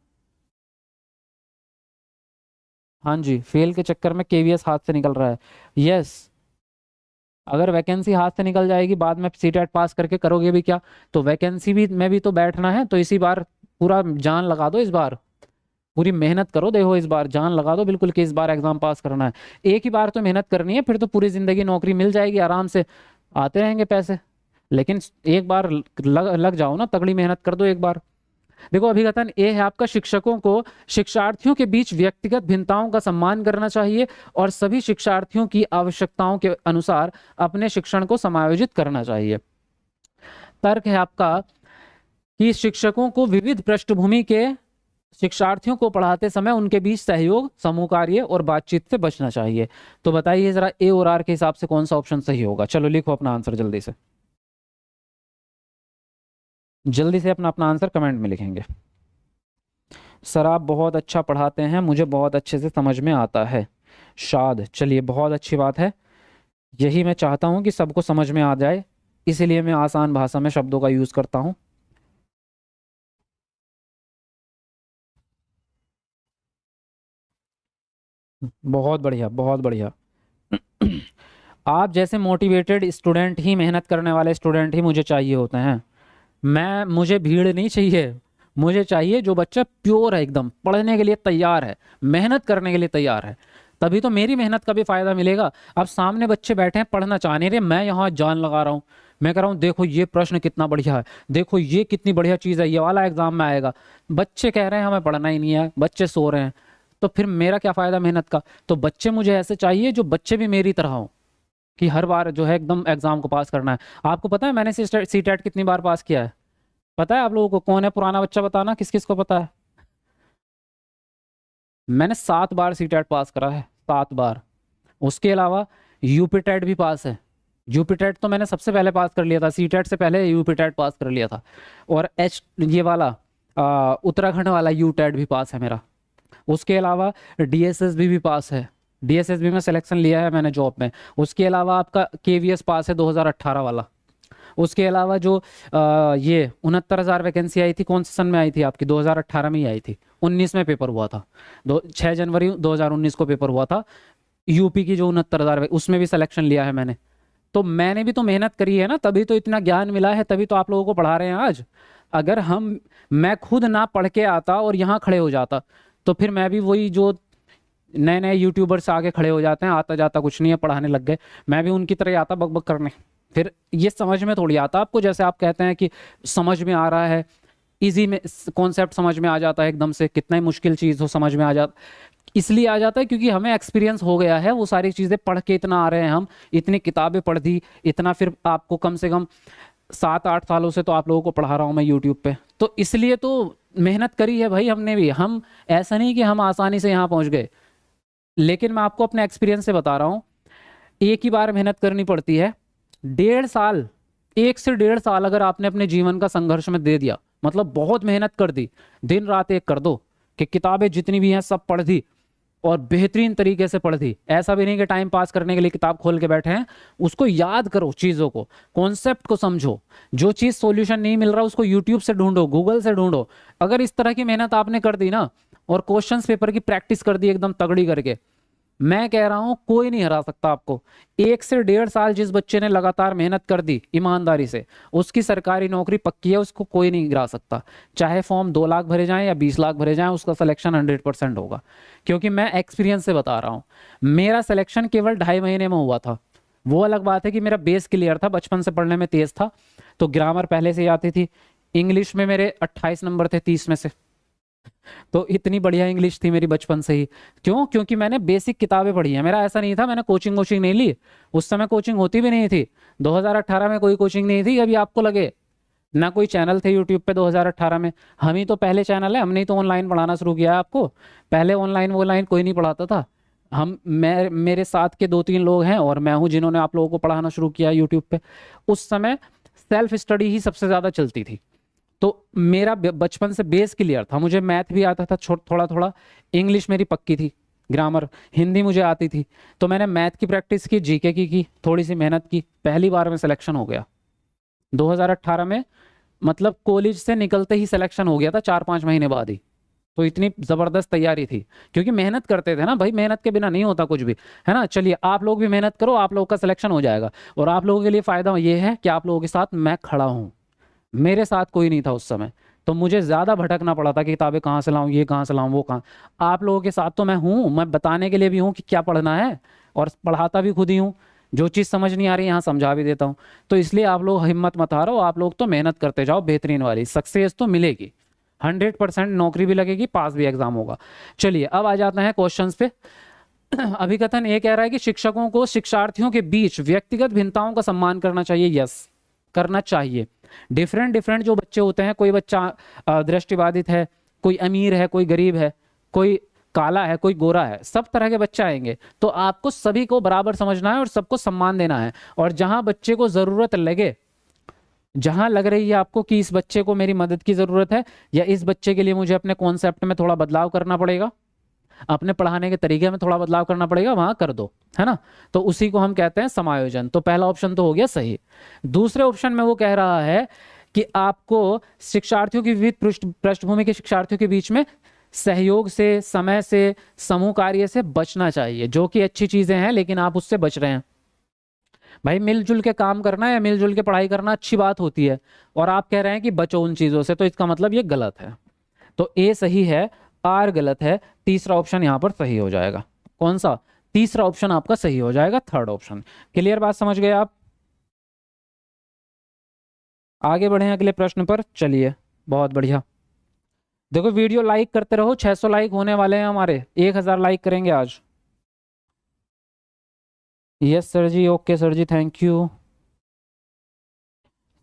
हाँ जी, फेल के चक्कर में केवीएस हाथ से निकल रहा है। यस, अगर वैकेंसी हाथ से निकल जाएगी बाद में सीटेट पास करके करोगे भी क्या? तो वैकेंसी भी में भी तो बैठना है, तो इसी बार पूरा जान लगा दो, इस बार पूरी मेहनत करो, देखो इस बार जान लगा दो बिल्कुल कि इस बार एग्जाम पास करना है। एक ही बार तो मेहनत करनी है, फिर तो पूरी जिंदगी नौकरी मिल जाएगी आराम से, आते रहेंगे पैसे। लेकिन एक बार लग जाओ ना, तगड़ी मेहनत कर दो एक बार। देखो अभिकथन ए है आपका, शिक्षकों को शिक्षार्थियों के बीच व्यक्तिगत भिन्नताओं का सम्मान करना चाहिए और सभी शिक्षार्थियों की आवश्यकताओं के अनुसार अपने शिक्षण को समायोजित करना चाहिए। तर्क है आपका कि शिक्षकों को विविध पृष्ठभूमि के शिक्षार्थियों को पढ़ाते समय उनके बीच सहयोग, समूह कार्य और बातचीत से बचना चाहिए। तो बताइए जरा ए और आर के हिसाब से कौन सा ऑप्शन सही होगा? चलो लिखो अपना आंसर जल्दी से, जल्दी से अपना अपना आंसर कमेंट में लिखेंगे। सर आप बहुत अच्छा पढ़ाते हैं, मुझे बहुत अच्छे से समझ में आता है। शाद, चलिए बहुत अच्छी बात है, यही मैं चाहता हूं कि सबको समझ में आ जाए, इसीलिए मैं आसान भाषा में शब्दों का यूज करता हूं। बहुत बढ़िया, बहुत बढ़िया। आप जैसे मोटिवेटेड स्टूडेंट ही, मेहनत करने वाले स्टूडेंट ही मुझे चाहिए होते हैं। मुझे भीड़ नहीं चाहिए, मुझे चाहिए जो बच्चा प्योर है, एकदम पढ़ने के लिए तैयार है, मेहनत करने के लिए तैयार है। तभी तो मेरी मेहनत का भी फायदा मिलेगा। अब सामने बच्चे बैठे हैं, पढ़ना चाह नहीं रहे, मैं यहाँ जान लगा रहा हूँ, मैं कह रहा हूँ देखो ये प्रश्न कितना बढ़िया है, देखो ये कितनी बढ़िया चीज़ है, ये वाला एग्जाम में आएगा। बच्चे कह रहे हैं हमें पढ़ना ही नहीं है, बच्चे सो रहे हैं, तो फिर मेरा क्या फायदा मेहनत का? तो बच्चे मुझे ऐसे चाहिए जो बच्चे भी मेरी तरह हों, कि हर बार जो है एकदम एग्जाम को पास करना है। आपको पता है मैंने सीटेट कितनी बार पास किया है? पता है आप लोगों को? कौन है पुराना बच्चा, बताना किस किस को पता है? मैंने 7 बार सीटेट पास करा है, 7 बार। उसके अलावा यूपीटेट भी पास है। यूपीटेट तो मैंने सबसे पहले पास कर लिया था, सीटेट से पहले यूपीटेट पास कर लिया था। और ये वाला उत्तराखंड वाला यूटेट भी पास है मेरा। उसके अलावा डीएसएसबी भी पास है, डीएसएसबी में सिलेक्शन लिया है मैंने जॉब में। उसके अलावा आपका केवीएस पास है 2018 वाला। उसके अलावा जो ये 69,000 वैकेंसी आई थी, कौन से सन में आई थी आपकी? 2018 में ही आई थी, 19 में पेपर हुआ था, 6 जनवरी 2019 को पेपर हुआ था। यूपी की जो 69,000, उसमें भी सिलेक्शन लिया है मैंने। तो मैंने भी तो मेहनत करी है ना, तभी तो इतना ज्ञान मिला है, तभी तो आप लोगों को पढ़ा रहे हैं आज। अगर मैं खुद ना पढ़ के आता और यहाँ खड़े हो जाता, तो फिर मैं भी वही जो नए नए यूट्यूबर्स आगे खड़े हो जाते हैं, आता जाता कुछ नहीं है, पढ़ाने लग गए, मैं भी उनकी तरह आता बक बक करने। फिर ये समझ में थोड़ी आता आपको, जैसे आप कहते हैं कि समझ में आ रहा है, इजी में कॉन्सेप्ट समझ में आ जाता है एकदम से, कितना ही मुश्किल चीज़ हो समझ में आ जाता। इसलिए आ जाता है क्योंकि हमें एक्सपीरियंस हो गया है, वो सारी चीज़ें पढ़ के इतना आ रहे हैं हम, इतनी किताबें पढ़ दी, इतना। फिर आपको कम से कम 7-8 सालों से तो आप लोगों को पढ़ा रहा हूँ मैं यूट्यूब पे, तो इसलिए तो मेहनत करी है भाई हमने भी। हम ऐसा नहीं कि हम आसानी से यहाँ पहुँच गए, लेकिन मैं आपको अपने एक्सपीरियंस से बता रहा हूँ, एक ही बार मेहनत करनी पड़ती है। 1.5 साल 1 से 1.5 साल अगर आपने अपने जीवन का संघर्ष में दे दिया, मतलब बहुत मेहनत कर दी, दिन रात एक कर दो कि किताबें जितनी भी हैं सब पढ़ दी और बेहतरीन तरीके से पढ़ दी। ऐसा भी नहीं कि टाइम पास करने के लिए किताब खोल के बैठे हैं, उसको याद करो, चीज़ों को, कॉन्सेप्ट को समझो। जो चीज़ सॉल्यूशन नहीं मिल रहा उसको यूट्यूब से ढूंढो, गूगल से ढूंढो। अगर इस तरह की मेहनत आपने कर दी ना और क्वेश्चन पेपर की प्रैक्टिस कर दी एकदम तगड़ी करके, मैं कह रहा हूं कोई नहीं हरा सकता आपको। 1 से 1.5 साल जिस बच्चे ने लगातार मेहनत कर दी ईमानदारी से, उसकी सरकारी नौकरी पक्की है, उसको कोई नहीं गिरा सकता। चाहे फॉर्म 2 लाख भरे जाएं या 20 लाख भरे जाएं, उसका सिलेक्शन 100% होगा। क्योंकि मैं एक्सपीरियंस से बता रहा हूं, मेरा सिलेक्शन केवल 2.5 महीने में हुआ था। वो अलग बात है कि मेरा बेस क्लियर था, बचपन से पढ़ने में तेज था, तो ग्रामर पहले से ही आती थी। इंग्लिश में मेरे 28 नंबर थे 30 में से, तो इतनी बढ़िया इंग्लिश थी मेरी बचपन से ही। क्यों? क्योंकि मैंने बेसिक किताबें पढ़ी हैं। मेरा ऐसा नहीं था मैंने कोचिंग वोचिंग नहीं ली, उस समय कोचिंग होती भी नहीं थी। 2018 में कोई कोचिंग नहीं थी, अभी आपको लगे, ना कोई चैनल थे यूट्यूब पे 2018 में। हम ही तो पहले चैनल है, हमने ही तो ऑनलाइन पढ़ाना शुरू किया है आपको। पहले ऑनलाइन वो लाइन कोई नहीं पढ़ाता था। मैं, मेरे साथ के 2-3 लोग हैं और मैं हूँ जिन्होंने आप लोगों को पढ़ाना शुरू किया यूट्यूब पे। उस समय सेल्फ स्टडी ही सबसे ज़्यादा चलती थी। तो मेरा बचपन से बेस क्लियर था, मुझे मैथ भी आता था थोड़ा थोड़ा, इंग्लिश मेरी पक्की थी, ग्रामर, हिंदी मुझे आती थी। तो मैंने मैथ की प्रैक्टिस की, जीके की थोड़ी सी मेहनत की, पहली बार में सिलेक्शन हो गया 2018 में। मतलब कॉलेज से निकलते ही सिलेक्शन हो गया था, 4-5 महीने बाद ही। तो इतनी जबरदस्त तैयारी थी, क्योंकि मेहनत करते थे ना भाई, मेहनत के बिना नहीं होता कुछ भी, है ना। चलिए आप लोग भी मेहनत करो, आप लोगों का सिलेक्शन हो जाएगा। और आप लोगों के लिए फायदा ये है कि आप लोगों के साथ मैं खड़ा हूँ, मेरे साथ कोई नहीं था उस समय, तो मुझे ज़्यादा भटकना पड़ा था कि किताबें कहाँ से लाऊं, ये कहाँ से लाऊं, वो कहाँ। आप लोगों के साथ तो मैं हूँ, मैं बताने के लिए भी हूँ कि क्या पढ़ना है, और पढ़ाता भी खुद ही हूँ। जो चीज़ समझ नहीं आ रही यहाँ समझा भी देता हूँ। तो इसलिए आप लोग हिम्मत मत हारो, आप लोग तो मेहनत करते जाओ, बेहतरीन वाली सक्सेस तो मिलेगी, 100% नौकरी भी लगेगी, पास भी एग्जाम होगा। चलिए अब आ जाते हैं क्वेश्चन पे। अभिकथन ये कह रहा है कि शिक्षकों को शिक्षार्थियों के बीच व्यक्तिगत भिन्नताओं का सम्मान करना चाहिए। यस, करना चाहिए। डिफरेंट डिफरेंट जो बच्चे होते हैं, कोई बच्चा दृष्टिबाधित है, कोई अमीर है, कोई गरीब है, कोई काला है, कोई गोरा है, सब तरह के बच्चे आएंगे, तो आपको सभी को बराबर समझना है और सबको सम्मान देना है। और जहां बच्चे को जरूरत लगे, जहां लग रही है आपको कि इस बच्चे को मेरी मदद की जरूरत है, या इस बच्चे के लिए मुझे अपने कॉन्सेप्ट में थोड़ा बदलाव करना पड़ेगा, अपने पढ़ाने के तरीके में थोड़ा बदलाव करना पड़ेगा, वहां कर दो, है ना। तो उसी को हम कहते हैं समायोजन। तो पहला ऑप्शन तो हो गया सही। दूसरे ऑप्शन में वो कह रहा है कि आपको शिक्षार्थियों की विविध पृष्ठभूमि के शिक्षार्थियों के बीच में सहयोग से, समय से, समूह कार्य से बचना चाहिए, जो कि अच्छी चीजें हैं, लेकिन आप उससे बच रहे हैं। भाई मिलजुल के काम करना या मिलजुल के पढ़ाई करना अच्छी बात होती है, और आप कह रहे हैं कि बचो उन चीजों से, तो इसका मतलब ये गलत है। तो ए सही है, आर गलत है। तीसरा ऑप्शन यहां पर सही हो जाएगा। कौन सा? तीसरा ऑप्शन आपका सही हो जाएगा, थर्ड ऑप्शन। क्लियर बात, समझ गए आप? आगे बढ़े अगले प्रश्न पर, चलिए। बहुत बढ़िया। देखो वीडियो लाइक करते रहो, 600 लाइक होने वाले हैं हमारे, 1000 लाइक करेंगे आज। Yes sir ji, okay sir ji, thank you.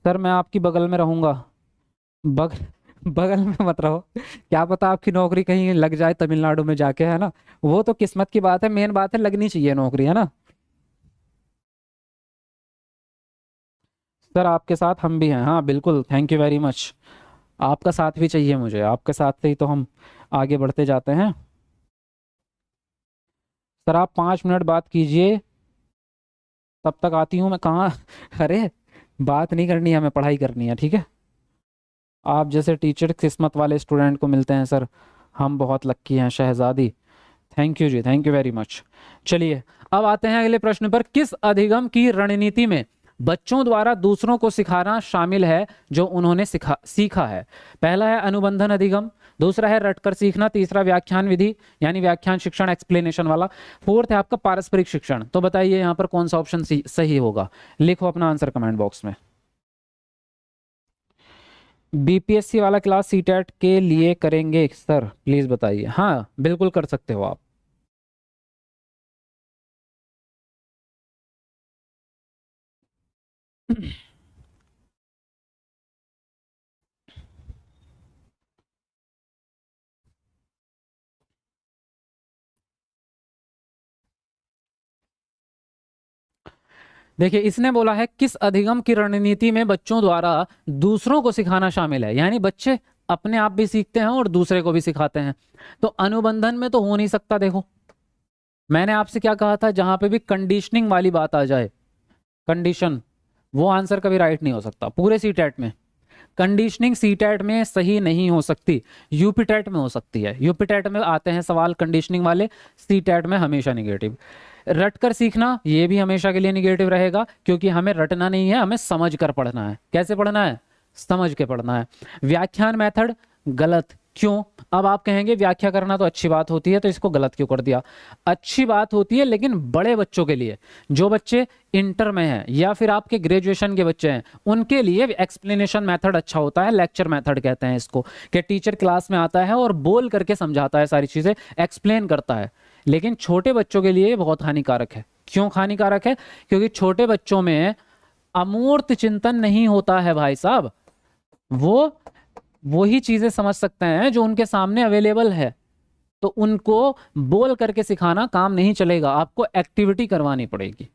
Sir मैं आपकी बगल में रहूंगा। बग बगल में मत रहो, क्या पता आपकी नौकरी कहीं लग जाए तमिलनाडु में जाके, है ना। वो तो किस्मत की बात है, मेन बात है लगनी चाहिए नौकरी, है ना। सर आपके साथ हम भी हैं, हाँ बिल्कुल, थैंक यू वेरी मच। आपका साथ भी चाहिए मुझे, आपके साथ से ही तो हम आगे बढ़ते जाते हैं। सर आप 5 मिनट बात कीजिए, तब तक आती हूँ मैं। कहाँ? अरे बात नहीं करनी है, हमें पढ़ाई करनी है, ठीक है। आप जैसे टीचर किस्मत वाले स्टूडेंट को मिलते हैं सर, हम बहुत लक्की हैं शहजादी। Thank you ji, thank you very much. चलिए अब आते हैं अगले प्रश्न पर। किस अधिगम की रणनीति में बच्चों द्वारा दूसरों को सिखाना शामिल है जो उन्होंने सीखा है? पहला है अनुबंधन अधिगम, दूसरा है रटकर सीखना, तीसरा व्याख्यान विधि यानी व्याख्यान शिक्षण एक्सप्लेनेशन वाला, फोर्थ है आपका पारस्परिक शिक्षण। तो बताइए यहाँ पर कौन सा ऑप्शन सही होगा? लिखो अपना आंसर कमेंट बॉक्स में। बीपीएससी वाला क्लास सीटेट के लिए करेंगे सर, प्लीज बताइए। हाँ बिल्कुल कर सकते हो आप। देखिए इसने बोला है किस अधिगम की रणनीति में बच्चों द्वारा दूसरों को सिखाना शामिल है, यानी बच्चे अपने आप भी सीखते हैं और दूसरे को भी सिखाते हैं। तो अनुबंधन में तो हो नहीं सकता। देखो मैंने आपसे क्या कहा था, जहां पे भी कंडीशनिंग वाली बात आ जाए, कंडीशन, वो आंसर कभी राइट नहीं हो सकता पूरे सीटेट में। कंडीशनिंग सीटेट में सही नहीं हो सकती, यूपीटेट में हो सकती है। यूपीटेट में आते हैं सवाल कंडीशनिंग वाले, सीटेट में हमेशा निगेटिव। रट कर सीखना ये भी हमेशा के लिए निगेटिव रहेगा, क्योंकि हमें रटना नहीं है, हमें समझ कर पढ़ना है। कैसे पढ़ना है? समझ के पढ़ना है। व्याख्यान मेथड गलत, क्यों? अब आप कहेंगे व्याख्या करना तो अच्छी बात होती है, तो इसको गलत क्यों कर दिया? अच्छी बात होती है लेकिन बड़े बच्चों के लिए, जो बच्चे इंटर में हैं या फिर आपके ग्रेजुएशन के बच्चे हैं, उनके लिए एक्सप्लेनेशन मेथड अच्छा होता है। लेक्चर मेथड कहते हैं इसको, कि टीचर क्लास में आता है और बोल करके समझाता है, सारी चीजें एक्सप्लेन करता है। लेकिन छोटे बच्चों के लिए बहुत हानिकारक है। क्यों हानिकारक है? क्योंकि छोटे बच्चों में अमूर्त चिंतन नहीं होता है भाई साहब। वो वही चीजें समझ सकते हैं जो उनके सामने अवेलेबल है, तो उनको बोल करके सिखाना काम नहीं चलेगा। आपको एक्टिविटी करवानी पड़ेगी,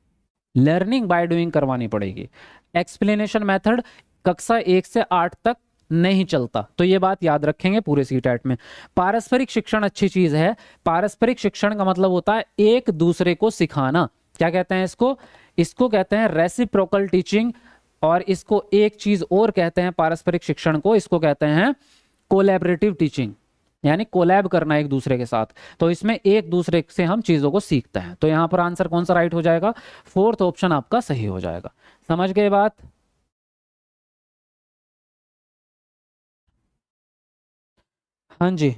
लर्निंग बाय डूइंग करवानी पड़ेगी। एक्सप्लेनेशन मेथड कक्षा 1 से 8 तक नहीं चलता, तो ये बात याद रखेंगे पूरे सीटेट में। पारस्परिक शिक्षण अच्छी चीज है। पारस्परिक शिक्षण का मतलब होता है एक दूसरे को सिखाना। क्या कहते हैं इसको? इसको कहते हैं रेसिप्रोकल टीचिंग। और इसको एक चीज और कहते हैं पारस्परिक शिक्षण को, इसको कहते हैं कोलैबोरेटिव टीचिंग, यानी कोलैब करना एक दूसरे के साथ। तो इसमें एक दूसरे से हम चीजों को सीखते हैं। तो यहां पर आंसर कौन सा राइट हो जाएगा? फोर्थ ऑप्शन आपका सही हो जाएगा। समझ गए बात? हाँ जी।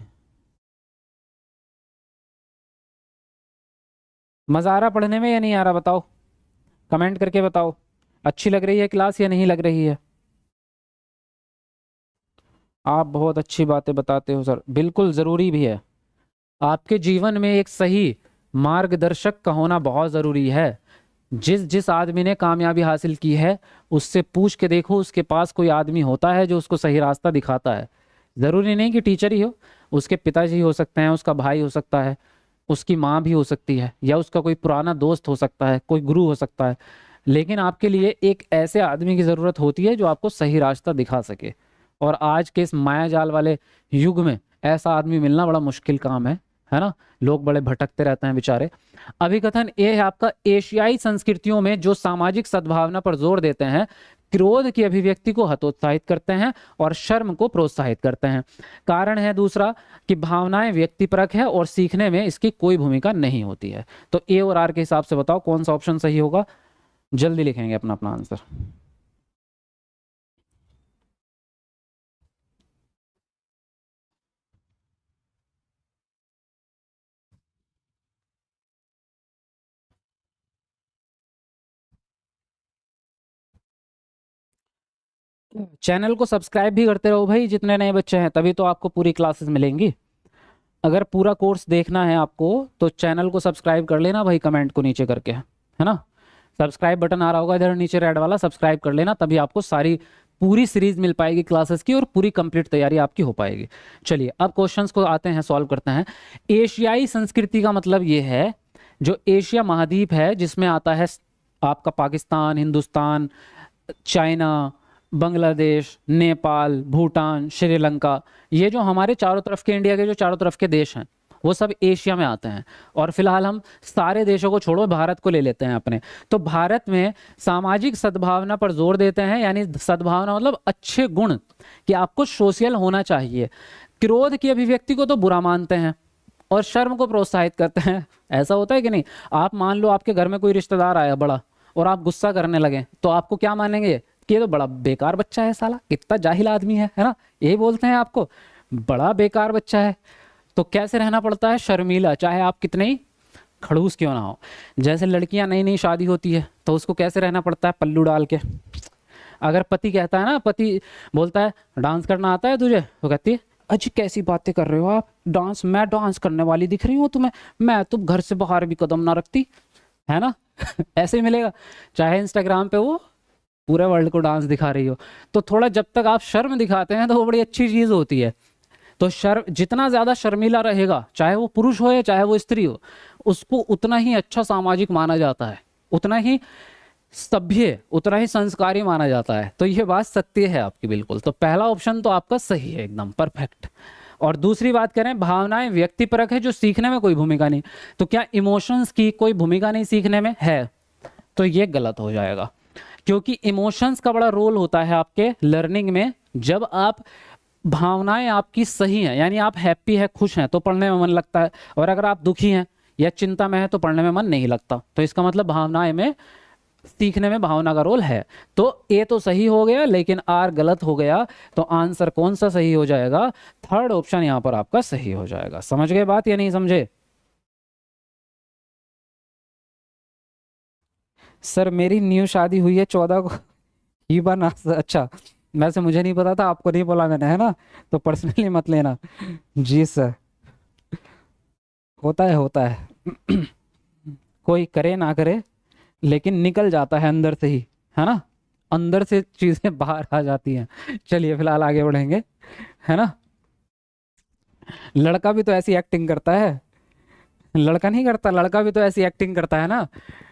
मजा आ रहा पढ़ने में या नहीं आ रहा? बताओ, कमेंट करके बताओ। अच्छी लग रही है क्लास या नहीं लग रही है? आप बहुत अच्छी बातें बताते हो सर, बिल्कुल ज़रूरी भी है। आपके जीवन में एक सही मार्गदर्शक का होना बहुत ज़रूरी है। जिस जिस आदमी ने कामयाबी हासिल की है, उससे पूछ के देखो, उसके पास कोई आदमी होता है जो उसको सही रास्ता दिखाता है। ज़रूरी नहीं कि टीचर ही हो, उसके पिताजी हो सकते हैं, उसका भाई हो सकता है, उसकी माँ भी हो सकती है, या उसका कोई पुराना दोस्त हो सकता है, कोई गुरु हो सकता है। लेकिन आपके लिए एक ऐसे आदमी की ज़रूरत होती है जो आपको सही रास्ता दिखा सके। और आज के इस माया जाल वाले युग में ऐसा आदमी मिलना बड़ा मुश्किल काम है ना? लोग बड़े भटकते रहते हैं बेचारे। अभिकथन ए है आपका, एशियाई संस्कृतियों में जो सामाजिक सद्भावना पर जोर देते हैं, क्रोध की अभिव्यक्ति को हतोत्साहित करते हैं और शर्म को प्रोत्साहित करते हैं। कारण है दूसरा कि भावनाएं व्यक्तिपरक है और सीखने में इसकी कोई भूमिका नहीं होती है। तो ए और आर के हिसाब से बताओ कौन सा ऑप्शन सही होगा? जल्दी लिखेंगे अपना अपना आंसर। चैनल को सब्सक्राइब भी करते रहो भाई, जितने नए बच्चे हैं, तभी तो आपको पूरी क्लासेस मिलेंगी। अगर पूरा कोर्स देखना है आपको तो चैनल को सब्सक्राइब कर लेना भाई, कमेंट को नीचे करके, है ना? सब्सक्राइब बटन आ रहा होगा इधर नीचे रेड वाला, सब्सक्राइब कर लेना, तभी आपको सारी पूरी सीरीज मिल पाएगी क्लासेस की और पूरी कंप्लीट तैयारी आपकी हो पाएगी। चलिए अब क्वेश्चंस को आते हैं, सॉल्व करते हैं। एशियाई संस्कृति का मतलब ये है जो एशिया महाद्वीप है, जिसमें आता है आपका पाकिस्तान, हिंदुस्तान, चाइना, बांग्लादेश, नेपाल, भूटान, श्रीलंका। ये जो हमारे चारों तरफ के, इंडिया के जो चारों तरफ के देश हैं, वो सब एशिया में आते हैं। और फिलहाल हम सारे देशों को छोड़ो, भारत को ले लेते हैं अपने। तो भारत में सामाजिक सद्भावना पर जोर देते हैं, यानी सद्भावना मतलब अच्छे गुण, कि आपको सोशल होना चाहिए। क्रोध की अभिव्यक्ति को तो बुरा मानते हैं और शर्म को प्रोत्साहित करते हैं। ऐसा होता है कि नहीं? आप मान लो आपके घर में कोई रिश्तेदार आया बड़ा और आप गुस्सा करने लगे, तो आपको क्या मानेंगे कि ये तो बड़ा बेकार बच्चा है, साला कितना जाहिल आदमी है ना? यही बोलते हैं आपको, बड़ा बेकार बच्चा है। तो कैसे रहना पड़ता है? शर्मीला, चाहे आप कितने ही खड़ूस क्यों ना हो। जैसे लड़कियां नई नई शादी होती है तो उसको कैसे रहना पड़ता है? पल्लू डाल के। अगर पति कहता है ना, पति बोलता है डांस करना आता है तुझे, तो कहती है अजी कैसी बातें कर रहे हो आप, डांस, मैं डांस करने वाली दिख रही हूँ तुम्हें? मैं तो घर से बाहर भी कदम ना रखती, है ना? ऐसे ही मिलेगा। चाहे इंस्टाग्राम पे वो पूरे वर्ल्ड को डांस दिखा रही हो। तो थोड़ा जब तक आप शर्म दिखाते हैं तो वो बड़ी अच्छी चीज होती है। तो शर्म, जितना ज्यादा शर्मीला रहेगा, चाहे वो पुरुष हो या चाहे वो स्त्री हो, उसको उतना ही अच्छा सामाजिक माना जाता है, उतना ही सभ्य उतना ही संस्कारी माना जाता है। तो ये बात सत्य है आपकी बिल्कुल। तो पहला ऑप्शन तो आपका सही है, एकदम परफेक्ट। और दूसरी बात करें, भावनाएं व्यक्तिपरक है जो सीखने में कोई भूमिका नहीं, तो क्या इमोशंस की कोई भूमिका नहीं सीखने में है? तो ये गलत हो जाएगा, क्योंकि इमोशंस का बड़ा रोल होता है आपके लर्निंग में। जब आप भावनाएं आपकी सही हैं, यानी आप हैप्पी है, खुश हैं, तो पढ़ने में मन लगता है, और अगर आप दुखी हैं या चिंता में है तो पढ़ने में मन नहीं लगता। तो इसका मतलब भावनाएं में, सीखने में भावना का रोल है। तो ए तो सही हो गया, लेकिन आर गलत हो गया। तो आंसर कौन सा सही हो जाएगा? थर्ड ऑप्शन यहां पर आपका सही हो जाएगा। समझ गए बात या नहीं समझे? सर मेरी न्यू शादी हुई है 14 को ही बार ना। अच्छा, वैसे मुझे नहीं पता था, आपको नहीं बोला मैंने, है ना, तो पर्सनली मत लेना। जी सर, होता है होता है। कोई करे ना करे, लेकिन निकल जाता है अंदर से ही, है ना, अंदर से चीजें बाहर आ जाती हैं। चलिए फिलहाल आगे बढ़ेंगे, है ना। लड़का भी तो ऐसी एक्टिंग करता है, लड़का नहीं करता, लड़का भी तो ऐसी एक्टिंग करता है ना।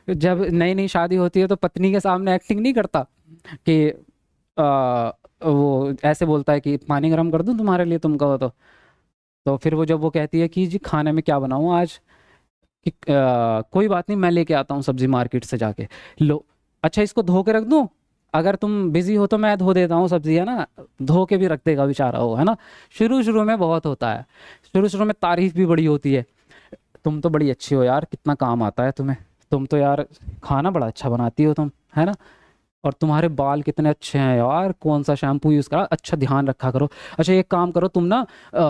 जब नई नई शादी होती है तो पत्नी के सामने एक्टिंग नहीं करता कि वो ऐसे बोलता है कि पानी गर्म कर दूं तुम्हारे लिए, तुम कहो तो फिर वो जब वो कहती है कि जी खाने में क्या बनाऊं आज, कि कोई बात नहीं मैं लेके आता हूँ सब्जी मार्केट से जाके, लो अच्छा इसको धो के रख दूं, अगर तुम बिजी हो तो मैं धो देता हूँ सब्जी, है ना, धो के भी रख देगा बेचारा वो, है ना। शुरू शुरू में बहुत होता है, शुरू शुरू में तारीफ भी बड़ी होती है, तुम तो बड़ी अच्छी हो यार, कितना काम आता है तुम्हें, तुम तो यार खाना बड़ा अच्छा बनाती हो तुम, है ना, और तुम्हारे बाल कितने अच्छे हैं यार, कौन सा शैम्पू यूज़ करा, अच्छा ध्यान रखा करो, अच्छा एक काम करो तुम ना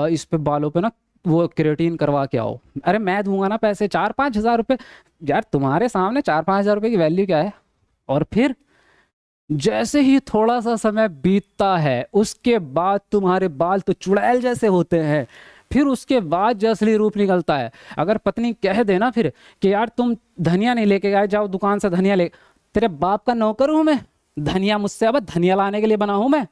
इस पे बालों पे ना वो केराटिन करवा के आओ, अरे मैं दूंगा ना पैसे 4-5 हज़ार रुपये, यार तुम्हारे सामने 4-5 हज़ार रुपये की वैल्यू क्या है। और फिर जैसे ही थोड़ा सा समय बीतता है उसके बाद तुम्हारे बाल तो चुड़ैल जैसे होते हैं, फिर उसके बाद जो असली रूप निकलता है। अगर पत्नी कह देना फिर कि यार तुम धनिया नहीं लेके गए, जाओ दुकान से धनिया ले, तेरे बाप का नौकर हूं मैं, धनिया मुझसे अब धनिया लाने के लिए बना हूं मैं,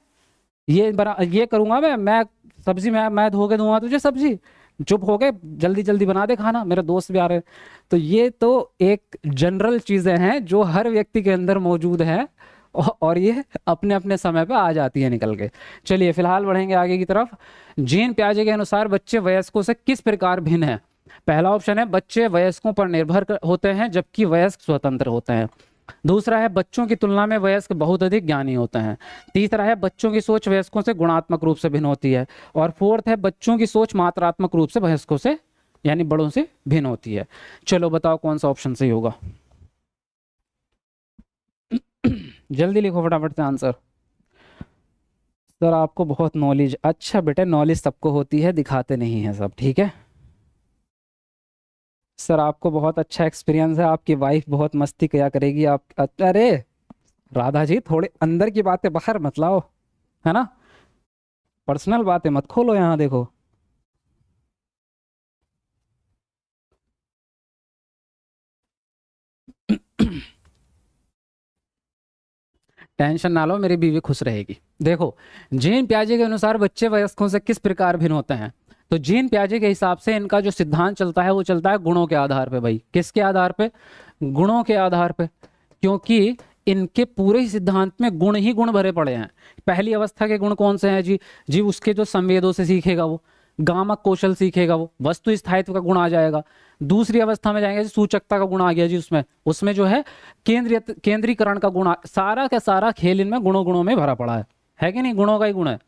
ये करूंगा मैं सब्जी मैं धो के दूंगा तुझे सब्जी, चुप हो गए, जल्दी जल्दी बना दे खाना, मेरे दोस्त भी आ रहे हैं। तो ये तो एक जनरल चीजें हैं जो हर व्यक्ति के अंदर मौजूद है, और ये अपने अपने समय पे आ जाती है निकल के। चलिए फिलहाल बढ़ेंगे आगे की तरफ। जीन प्याजे के अनुसार बच्चे वयस्कों से किस प्रकार भिन्न है? पहला ऑप्शन है बच्चे वयस्कों पर निर्भर होते हैं जबकि वयस्क स्वतंत्र होते हैं। दूसरा है बच्चों की तुलना में वयस्क बहुत अधिक ज्ञानी होते हैं। तीसरा है बच्चों की सोच वयस्कों से गुणात्मक रूप से भिन्न होती है। और फोर्थ है बच्चों की सोच मात्रात्मक रूप से वयस्कों से यानी बड़ों से भिन्न होती है। चलो बताओ कौन सा ऑप्शन सही होगा? जल्दी लिखो फटाफट से आंसर। सर आपको बहुत नॉलेज, अच्छा बेटा नॉलेज सबको होती है, दिखाते नहीं है सब, ठीक है। सर आपको बहुत अच्छा एक्सपीरियंस है, आपकी वाइफ बहुत मस्ती किया करेगी आप, अरे राधा जी थोड़े अंदर की बातें बाहर मत लाओ, है ना, पर्सनल बातें मत खोलो यहाँ देखो। टेंशन ना लो, मेरी बीवी खुश रहेगी। देखो जीन प्याजे के अनुसार बच्चे वयस्कों से किस प्रकार भिन्न होते हैं? तो जीन प्याजे के हिसाब से इनका जो सिद्धांत चलता है वो चलता है गुणों के आधार पे। भाई किसके आधार पे? गुणों के आधार पे, क्योंकि इनके पूरे ही सिद्धांत में गुण ही गुण भरे पड़े हैं। पहली अवस्था के गुण कौन से हैं जी? जी उसके जो संवेदों से सीखेगा वो, गामक कौशल सीखेगा वो, वस्तु स्थायित्व का गुण आ जाएगा। दूसरी अवस्था में जाएंगे जी, सूचकता का गुण आ गया जी, उसमें उसमें जो है केंद्रीकरण का गुण, सारा का सारा खेल इनमें गुणों गुणों में भरा पड़ा है कि नहीं? गुणों का ही गुण है।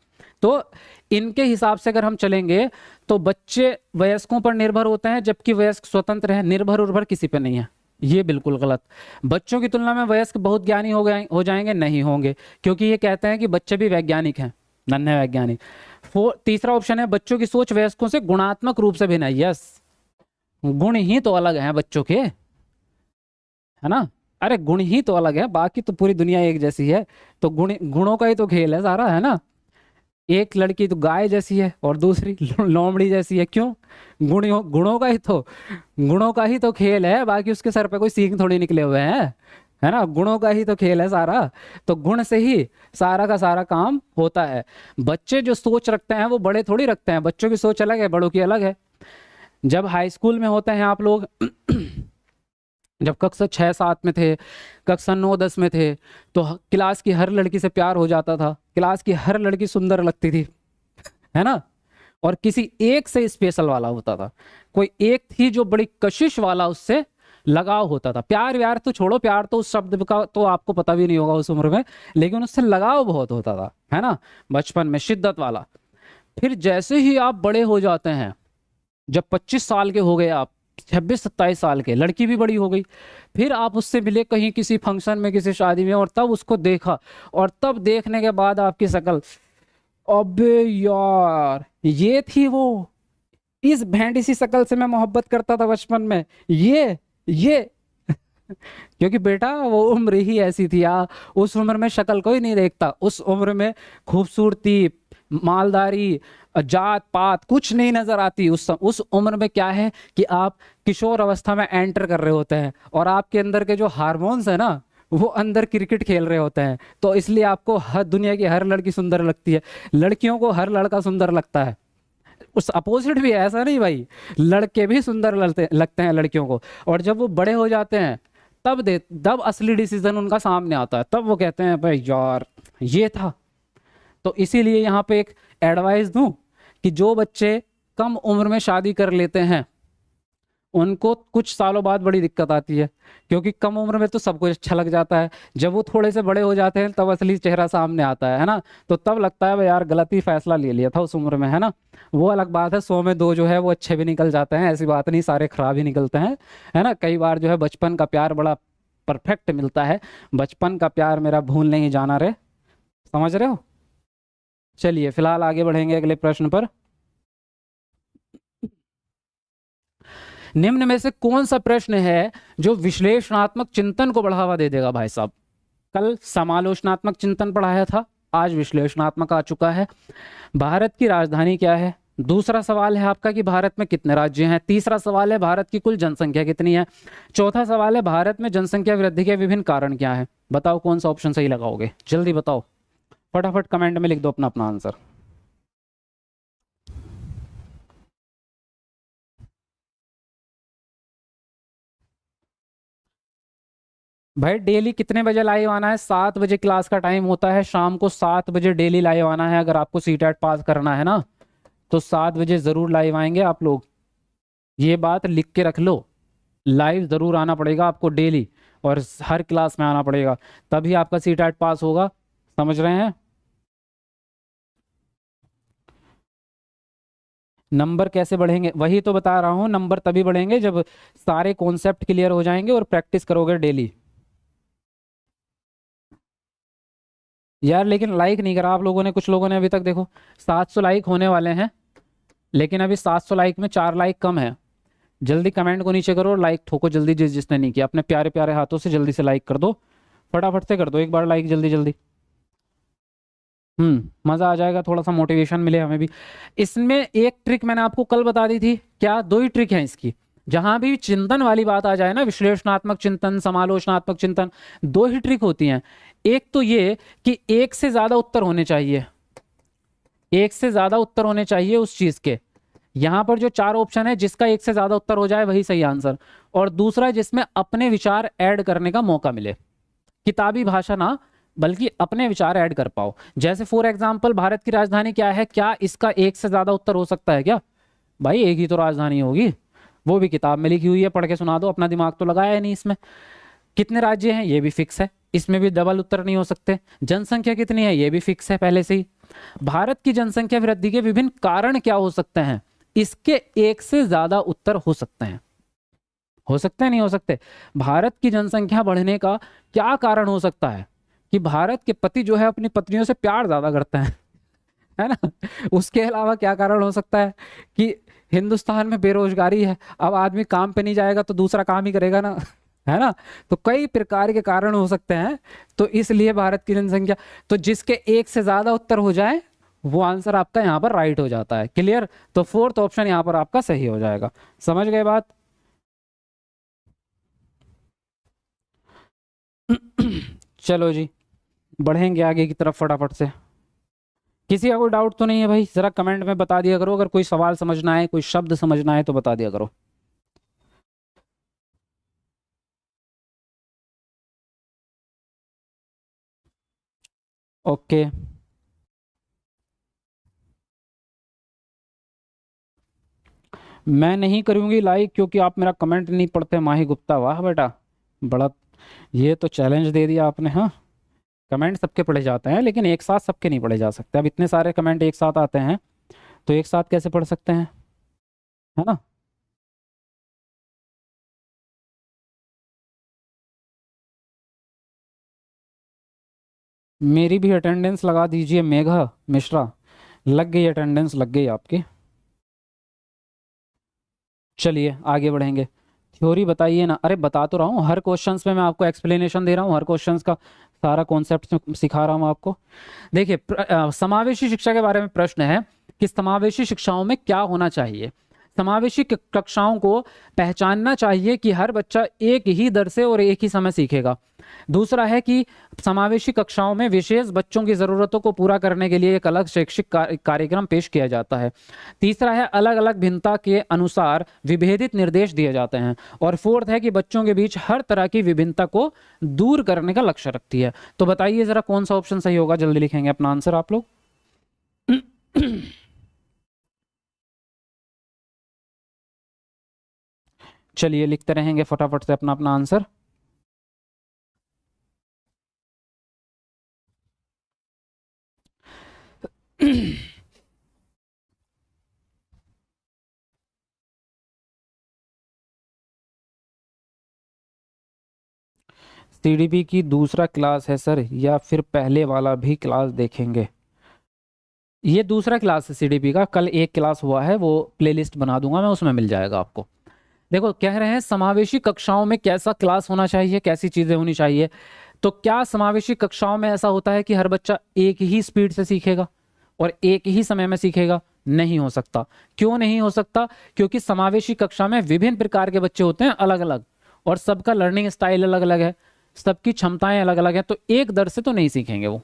तो इनके हिसाब से अगर हम चलेंगे तो बच्चे वयस्कों पर निर्भर होते हैं जबकि वयस्क स्वतंत्र है, निर्भर उर्भर किसी पर नहीं है। ये बिल्कुल गलत। बच्चों की तुलना में वयस्क बहुत ज्ञानी हो जाएंगे, नहीं होंगे, क्योंकि ये कहते हैं कि बच्चे भी वैज्ञानिक हैं, नन्हे वैज्ञानिक। तीसरा ऑप्शन है बच्चों की सोच वयस्कों से गुणात्मक रूप से भिन्न है। यस, गुण ही तो अलग हैं बच्चों के, है ना, अरे गुण ही तो अलग है, बाकी तो पूरी दुनिया एक जैसी है। तो गुणों का ही तो खेल है सारा, है ना। एक लड़की तो गाय जैसी है और दूसरी लोमड़ी जैसी है, क्यों? गुणों का ही तो खेल है, बाकी उसके सर पे कोई सींग थोड़ी निकले हुए हैं, है ना। गुणों का ही तो खेल है सारा, तो गुण से ही सारा का सारा काम होता है। बच्चे जो सोच रखते हैं वो बड़े थोड़ी रखते हैं, बच्चों की सोच अलग है, बड़ों की अलग है। जब हाई स्कूल में होते हैं आप लोग जब कक्षा 6-7 में थे, कक्षा 9-10 में थे, तो क्लास की हर लड़की से प्यार हो जाता था, क्लास की हर लड़की सुंदर लगती थी, है ना। और किसी एक से स्पेशल वाला होता था, कोई एक थी जो बड़ी कशिश वाला, उससे लगाव होता था। प्यार व्यार तो छोड़ो, प्यार तो उस शब्द का तो आपको पता भी नहीं होगा उस उम्र में, लेकिन उससे लगाव बहुत होता था, है ना, बचपन में शिद्दत वाला। फिर जैसे ही आप बड़े हो जाते हैं, जब 25 साल के हो गए आप, 26-27 साल के, लड़की भी बड़ी हो गई, फिर आप उससे मिले कहीं किसी फंक्शन में, किसी शादी में, और तब उसको देखा, और तब देखने के बाद आपकी शक्ल, अबे यार ये थी वो, इस भेंडी सी शक्ल से मैं मोहब्बत करता था बचपन में, ये क्योंकि बेटा वो उम्र ही ऐसी थी यार, उस उम्र में शक्ल कोई नहीं देखता, उस उम्र में खूबसूरती, मालदारी, जात पात कुछ नहीं नजर आती। उस उम्र में क्या है कि आप किशोर अवस्था में एंटर कर रहे होते हैं, और आपके अंदर के जो हार्मोन्स है ना, वो अंदर क्रिकेट खेल रहे होते हैं, तो इसलिए आपको हर दुनिया की हर लड़की सुंदर लगती है, लड़कियों को हर लड़का सुंदर लगता है। उस अपोजिट भी है, ऐसा नहीं भाई, लड़के भी सुंदर लगते हैं लड़कियों को। और जब वो बड़े हो जाते हैं, तब असली डिसीजन उनका सामने आता है, तब वो कहते हैं भाई यार ये था। तो इसीलिए यहाँ पे एक एडवाइस दूं कि जो बच्चे कम उम्र में शादी कर लेते हैं, उनको कुछ सालों बाद बड़ी दिक्कत आती है, क्योंकि कम उम्र में तो सब कुछ अच्छा लग जाता है, जब वो थोड़े से बड़े हो जाते हैं तब असली चेहरा सामने आता है ना। तो तब लगता है भाई यार गलती फैसला ले लिया था उस उम्र में, है ना। वो अलग बात है, 100 में 2 जो है वो अच्छे भी निकल जाते हैं, ऐसी बात नहीं, सारे खराब ही निकलते हैं, है ना। कई बार जो है बचपन का प्यार बड़ा परफेक्ट मिलता है, बचपन का प्यार मेरा भूल नहीं जाना रे, समझ रहे हो। चलिए फिलहाल आगे बढ़ेंगे अगले प्रश्न पर। निम्न में से कौन सा प्रश्न है जो विश्लेषणात्मक चिंतन को बढ़ावा दे देगा भाई साहब। कल समालोचनात्मक चिंतन पढ़ाया था, आज विश्लेषणात्मक आ चुका है। भारत की राजधानी क्या है। दूसरा सवाल है आपका कि भारत में कितने राज्य हैं। तीसरा सवाल है भारत की कुल जनसंख्या कितनी है। चौथा सवाल है भारत में जनसंख्या वृद्धि के विभिन्न कारण क्या है। बताओ कौन सा ऑप्शन सही लगाओगे, जल्दी बताओ, फटाफट कमेंट में लिख दो अपना अपना आंसर। भाई डेली कितने बजे लाइव आना है। 7 बजे क्लास का टाइम होता है, शाम को 7 बजे डेली लाइव आना है। अगर आपको सीटेट पास करना है ना, तो 7 बजे जरूर लाइव आएंगे आप लोग, ये बात लिख के रख लो। लाइव जरूर आना पड़ेगा आपको डेली, और हर क्लास में आना पड़ेगा, तभी आपका सीटेट पास होगा, समझ रहे हैं। नंबर कैसे बढ़ेंगे, वही तो बता रहा हूँ, नंबर तभी बढ़ेंगे जब सारे कॉन्सेप्ट क्लियर हो जाएंगे और प्रैक्टिस करोगे डेली। यार लेकिन लाइक नहीं करा आप लोगों ने, कुछ लोगों ने अभी तक, देखो 700 लाइक होने वाले हैं, लेकिन अभी 700 लाइक में 4 लाइक कम है। जल्दी कमेंट को नीचे करो और लाइक ठोको जल्दी, जिसने नहीं किया अपने प्यारे प्यारे हाथों से जल्दी से लाइक कर दो, फटाफट से कर दो एक बार लाइक, जल्दी जल्दी। मजा आ जाएगा, थोड़ा सा मोटिवेशन मिले हमें भी। इसमें एक ट्रिक मैंने आपको कल बता दी थी, क्या 2 ही ट्रिक है इसकी। जहां भी चिंतन वाली बात आ जाए ना, विश्लेषणात्मक चिंतन, समालोचनात्मक चिंतन, 2 ही ट्रिक होती हैं। एक तो ये कि एक से ज्यादा उत्तर होने चाहिए, एक से ज्यादा उत्तर होने चाहिए उस चीज के। यहां पर जो 4 ऑप्शन है, जिसका एक से ज्यादा उत्तर हो जाए वही सही आंसर। और दूसरा, जिसमें अपने विचार ऐड करने का मौका मिले, किताबी भाषा ना बल्कि अपने विचार ऐड कर पाओ। जैसे फॉर एग्जाम्पल भारत की राजधानी क्या है, क्या इसका एक से ज्यादा उत्तर हो सकता है क्या। भाई एक ही तो राजधानी होगी, वो भी किताब में लिखी हुई है, पढ़ के सुना दो, अपना दिमाग तो लगाया है नहीं इसमें। कितने राज्य हैं ये भी फिक्स है, इसमें भी डबल उत्तर नहीं हो सकते। जनसंख्या कितनी है ये भी फिक्स है पहले से ही। भारत की जनसंख्या वृद्धि के विभिन्न कारण क्या हो सकते हैं, इसके एक से ज्यादा उत्तर हो सकते हैं। हो सकते हैं, नहीं हो सकते। भारत की जनसंख्या बढ़ने का क्या कारण हो सकता है कि भारत के पति जो है अपनी पत्नियों से प्यार ज्यादा करते हैं, है ना। उसके अलावा क्या कारण हो सकता है कि हिंदुस्तान में बेरोजगारी है, अब आदमी काम पे नहीं जाएगा तो दूसरा काम ही करेगा ना, है ना। तो कई प्रकार के कारण हो सकते हैं, तो इसलिए भारत की जनसंख्या, तो जिसके एक से ज्यादा उत्तर हो जाए वो आंसर आपका यहाँ पर राइट हो जाता है। क्लियर, तो 4th ऑप्शन यहाँ पर आपका सही हो जाएगा। समझ गए बात। चलो जी बढ़ेंगे आगे की तरफ फटाफट से। किसी का कोई डाउट तो नहीं है भाई, जरा कमेंट में बता दिया करो, अगर कोई सवाल समझना है, कोई शब्द समझना है तो बता दिया करो। ओके, मैं नहीं करूंगी लाइक क्योंकि आप मेरा कमेंट नहीं पढ़ते। माही गुप्ता, वाह बेटा, बड़ा, ये तो चैलेंज दे दिया आपने। हाँ, कमेंट सबके पढ़े जाते हैं लेकिन एक साथ सबके नहीं पढ़े जा सकते। अब इतने सारे कमेंट एक साथ आते हैं तो एक साथ कैसे पढ़ सकते हैं, है ना। मेरी भी अटेंडेंस लगा दीजिए मेघा मिश्रा, लग गई अटेंडेंस, लग गई आपकी। चलिए आगे बढ़ेंगे। थ्योरी बताइए ना। अरे बता तो रहा हूँ, हर क्वेश्चंस में मैं आपको एक्सप्लेनेशन दे रहा हूँ, हर क्वेश्चंस का सारा कॉन्सेप्ट सिखा रहा हूँ आपको। देखिए समावेशी शिक्षा के बारे में प्रश्न है कि समावेशी शिक्षाओं में क्या होना चाहिए। समावेशी कक्षाओं को पहचानना चाहिए कि हर बच्चा एक ही दर से और एक ही समय सीखेगा। दूसरा है कि समावेशी कक्षाओं में विशेष बच्चों की ज़रूरतों को पूरा करने के लिए एक अलग शैक्षिक कार्यक्रम पेश किया जाता है। तीसरा है अलग अलग भिन्नता के अनुसार विभेदित निर्देश दिए जाते हैं। और फोर्थ है कि बच्चों के बीच हर तरह की विभिन्नता को दूर करने का लक्ष्य रखती है। तो बताइए जरा कौन सा ऑप्शन सही होगा, जल्दी लिखेंगे अपना आंसर आप लोग। चलिए लिखते रहेंगे फटाफट से अपना अपना आंसर। सीडीपी की दूसरा क्लास है सर, या फिर पहले वाला भी क्लास देखेंगे। ये दूसरा क्लास है सीडीपी का, कल एक क्लास हुआ है, वो प्लेलिस्ट बना दूंगा मैं, उसमें मिल जाएगा आपको। देखो कह रहे हैं समावेशी कक्षाओं में कैसा क्लास होना चाहिए, कैसी चीजें होनी चाहिए। तो क्या समावेशी कक्षाओं में ऐसा होता है कि हर बच्चा एक ही स्पीड से सीखेगा और एक ही समय में सीखेगा? नहीं हो सकता। क्यों नहीं हो सकता? क्योंकि समावेशी कक्षा में विभिन्न प्रकार के बच्चे होते हैं, अलग अलग, और सबका लर्निंग स्टाइल अलग अलग है, सबकी क्षमताएं अलग अलग हैं, तो एक दर से तो नहीं सीखेंगे वो।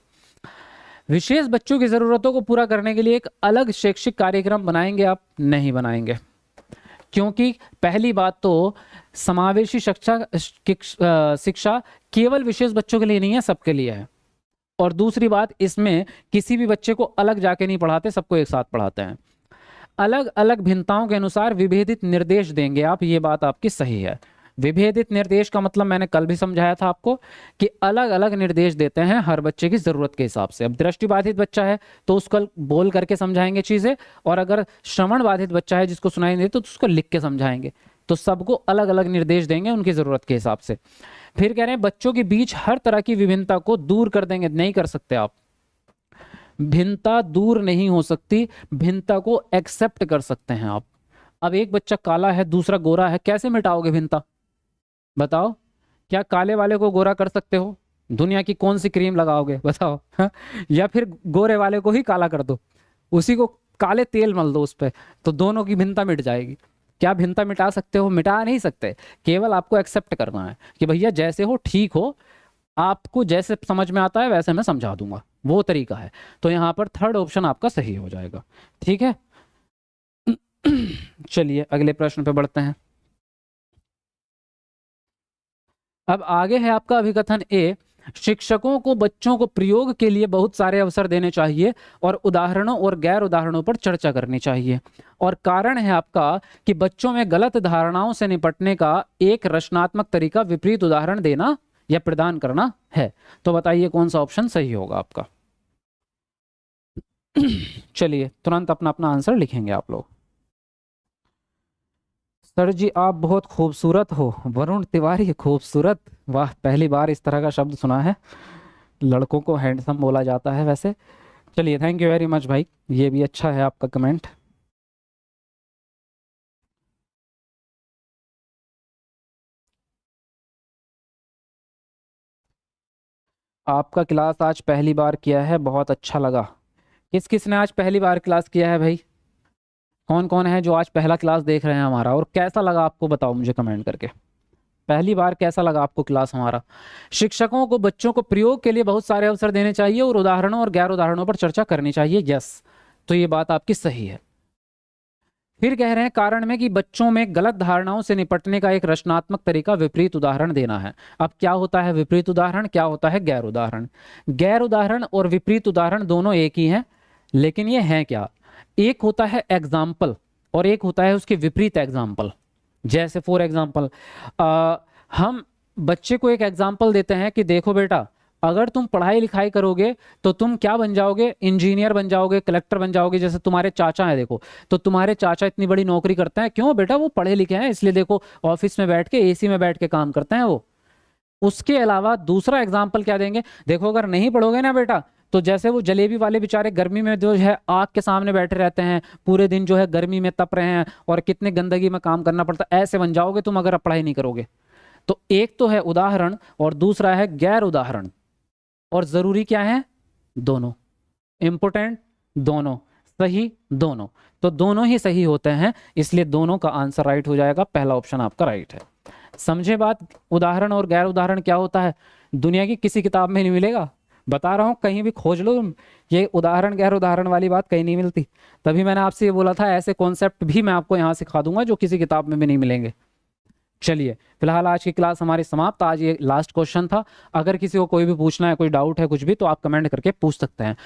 विशेष बच्चों की जरूरतों को पूरा करने के लिए एक अलग शैक्षिक कार्यक्रम बनाएंगे आप? नहीं बनाएंगे। क्योंकि पहली बात तो समावेशी शिक्षा केवल विशेष बच्चों के लिए नहीं है, सबके लिए है। और दूसरी बात, इसमें किसी भी बच्चे को अलग जाके नहीं पढ़ाते, सबको एक साथ पढ़ाते हैं। अलग अलग भिन्नताओं के अनुसार विभेदित निर्देश देंगे आप, ये बात आपकी सही है। विभेदित निर्देश का मतलब मैंने कल भी समझाया था आपको कि अलग अलग निर्देश देते हैं हर बच्चे की जरूरत के हिसाब से। अब दृष्टिबाधित बच्चा है तो उसको बोल करके समझाएंगे चीजें, और अगर श्रवण बाधित बच्चा है जिसको सुनाई नहीं देती तो उसको लिख के समझाएंगे। तो सबको अलग अलग निर्देश देंगे उनकी जरूरत के हिसाब से। फिर कह रहे हैं बच्चों के बीच हर तरह की विभिन्नता को दूर कर देंगे। नहीं कर सकते आप, भिन्नता दूर नहीं हो सकती, भिन्नता को एक्सेप्ट कर सकते हैं आप। अब एक बच्चा काला है दूसरा गोरा है, कैसे मिटाओगे भिन्नता? बताओ, क्या काले वाले को गोरा कर सकते हो? दुनिया की कौन सी क्रीम लगाओगे बताओ? हाँ? या फिर गोरे वाले को ही काला कर दो, उसी को काले तेल मल दो उस पर, तो दोनों की भिन्नता मिट जाएगी। क्या भिन्नता मिटा सकते हो? मिटा नहीं सकते। केवल आपको एक्सेप्ट करना है कि भैया जैसे हो ठीक हो, आपको जैसे समझ में आता है वैसे मैं समझा दूंगा, वो तरीका है। तो यहाँ पर थर्ड ऑप्शन आपका सही हो जाएगा। ठीक है। चलिए अगले प्रश्न पे बढ़ते हैं। अब आगे है आपका अभिकथन ए, शिक्षकों को बच्चों को प्रयोग के लिए बहुत सारे अवसर देने चाहिए और उदाहरणों और गैर उदाहरणों पर चर्चा करनी चाहिए। और कारण है आपका कि बच्चों में गलत धारणाओं से निपटने का एक रचनात्मक तरीका विपरीत उदाहरण देना या प्रदान करना है। तो बताइए कौन सा ऑप्शन सही होगा आपका। चलिए तुरंत अपना अपना आंसर लिखेंगे आप लोग। सर जी आप बहुत खूबसूरत हो। वरुण तिवारी, खूबसूरत, वाह, पहली बार इस तरह का शब्द सुना है। लड़कों को हैंडसम बोला जाता है वैसे। चलिए थैंक यू वेरी मच भाई, ये भी अच्छा है आपका कमेंट। आपका क्लास आज पहली बार किया है, बहुत अच्छा लगा। किस किस ने आज पहली बार क्लास किया है भाई? कौन कौन है जो आज पहला क्लास देख रहे हैं हमारा, और कैसा लगा आपको बताओ मुझे कमेंट करके। पहली बार कैसा लगा आपको क्लास हमारा? शिक्षकों को बच्चों को प्रयोग के लिए बहुत सारे अवसर देने चाहिए और उदाहरणों और गैर उदाहरणों पर चर्चा करनी चाहिए। यस, तो ये बात आपकी सही है। फिर कह रहे हैं कारण में कि बच्चों में गलत धारणाओं से निपटने का एक रचनात्मक तरीका विपरीत उदाहरण देना है। अब क्या होता है विपरीत उदाहरण, क्या होता है गैर उदाहरण। गैर उदाहरण और विपरीत उदाहरण दोनों एक ही हैं, लेकिन ये हैं क्या, एक होता है एग्जाम्पल और एक होता है उसके विपरीत एग्जाम्पल। जैसे फॉर एग्जाम्पल हम बच्चे को एक एग्जाम्पल देते हैं कि देखो बेटा, अगर तुम पढ़ाई लिखाई करोगे तो तुम क्या बन जाओगे, इंजीनियर बन जाओगे, कलेक्टर बन जाओगे। जैसे तुम्हारे चाचा हैं, देखो तो तुम्हारे चाचा इतनी बड़ी नौकरी करते हैं, क्यों बेटा, वो पढ़े लिखे हैं, इसलिए देखो ऑफिस में बैठ के एसी में बैठ के काम करते हैं वो। उसके अलावा दूसरा एग्जाम्पल क्या देंगे, देखो अगर नहीं पढ़ोगे ना बेटा, तो जैसे वो जलेबी वाले बेचारे गर्मी में जो है आग के सामने बैठे रहते हैं, पूरे दिन जो है गर्मी में तप रहे हैं और कितने गंदगी में काम करना पड़ता है, ऐसे बन जाओगे तुम अगर पढ़ाई नहीं करोगे। तो एक तो है उदाहरण और दूसरा है गैर उदाहरण। और जरूरी क्या है, दोनों, इंपोर्टेंट दोनों, सही दोनों। तो दोनों ही सही होते हैं, इसलिए दोनों का आंसर राइट हो जाएगा, पहला ऑप्शन आपका राइट है। समझे बात, उदाहरण और गैर उदाहरण क्या होता है, दुनिया की किसी किताब में नहीं मिलेगा, बता रहा हूं, कहीं भी खोज लो तुम, ये उदाहरण गैर उदाहरण वाली बात कहीं नहीं मिलती। तभी मैंने आपसे ये बोला था ऐसे कॉन्सेप्ट भी मैं आपको यहां सिखा दूंगा जो किसी किताब में भी नहीं मिलेंगे। चलिए फिलहाल आज की क्लास हमारी समाप्त। आज ये लास्ट क्वेश्चन था, अगर किसी को कोई भी पूछना है, कोई डाउट है कुछ भी, तो आप कमेंट करके पूछ सकते हैं।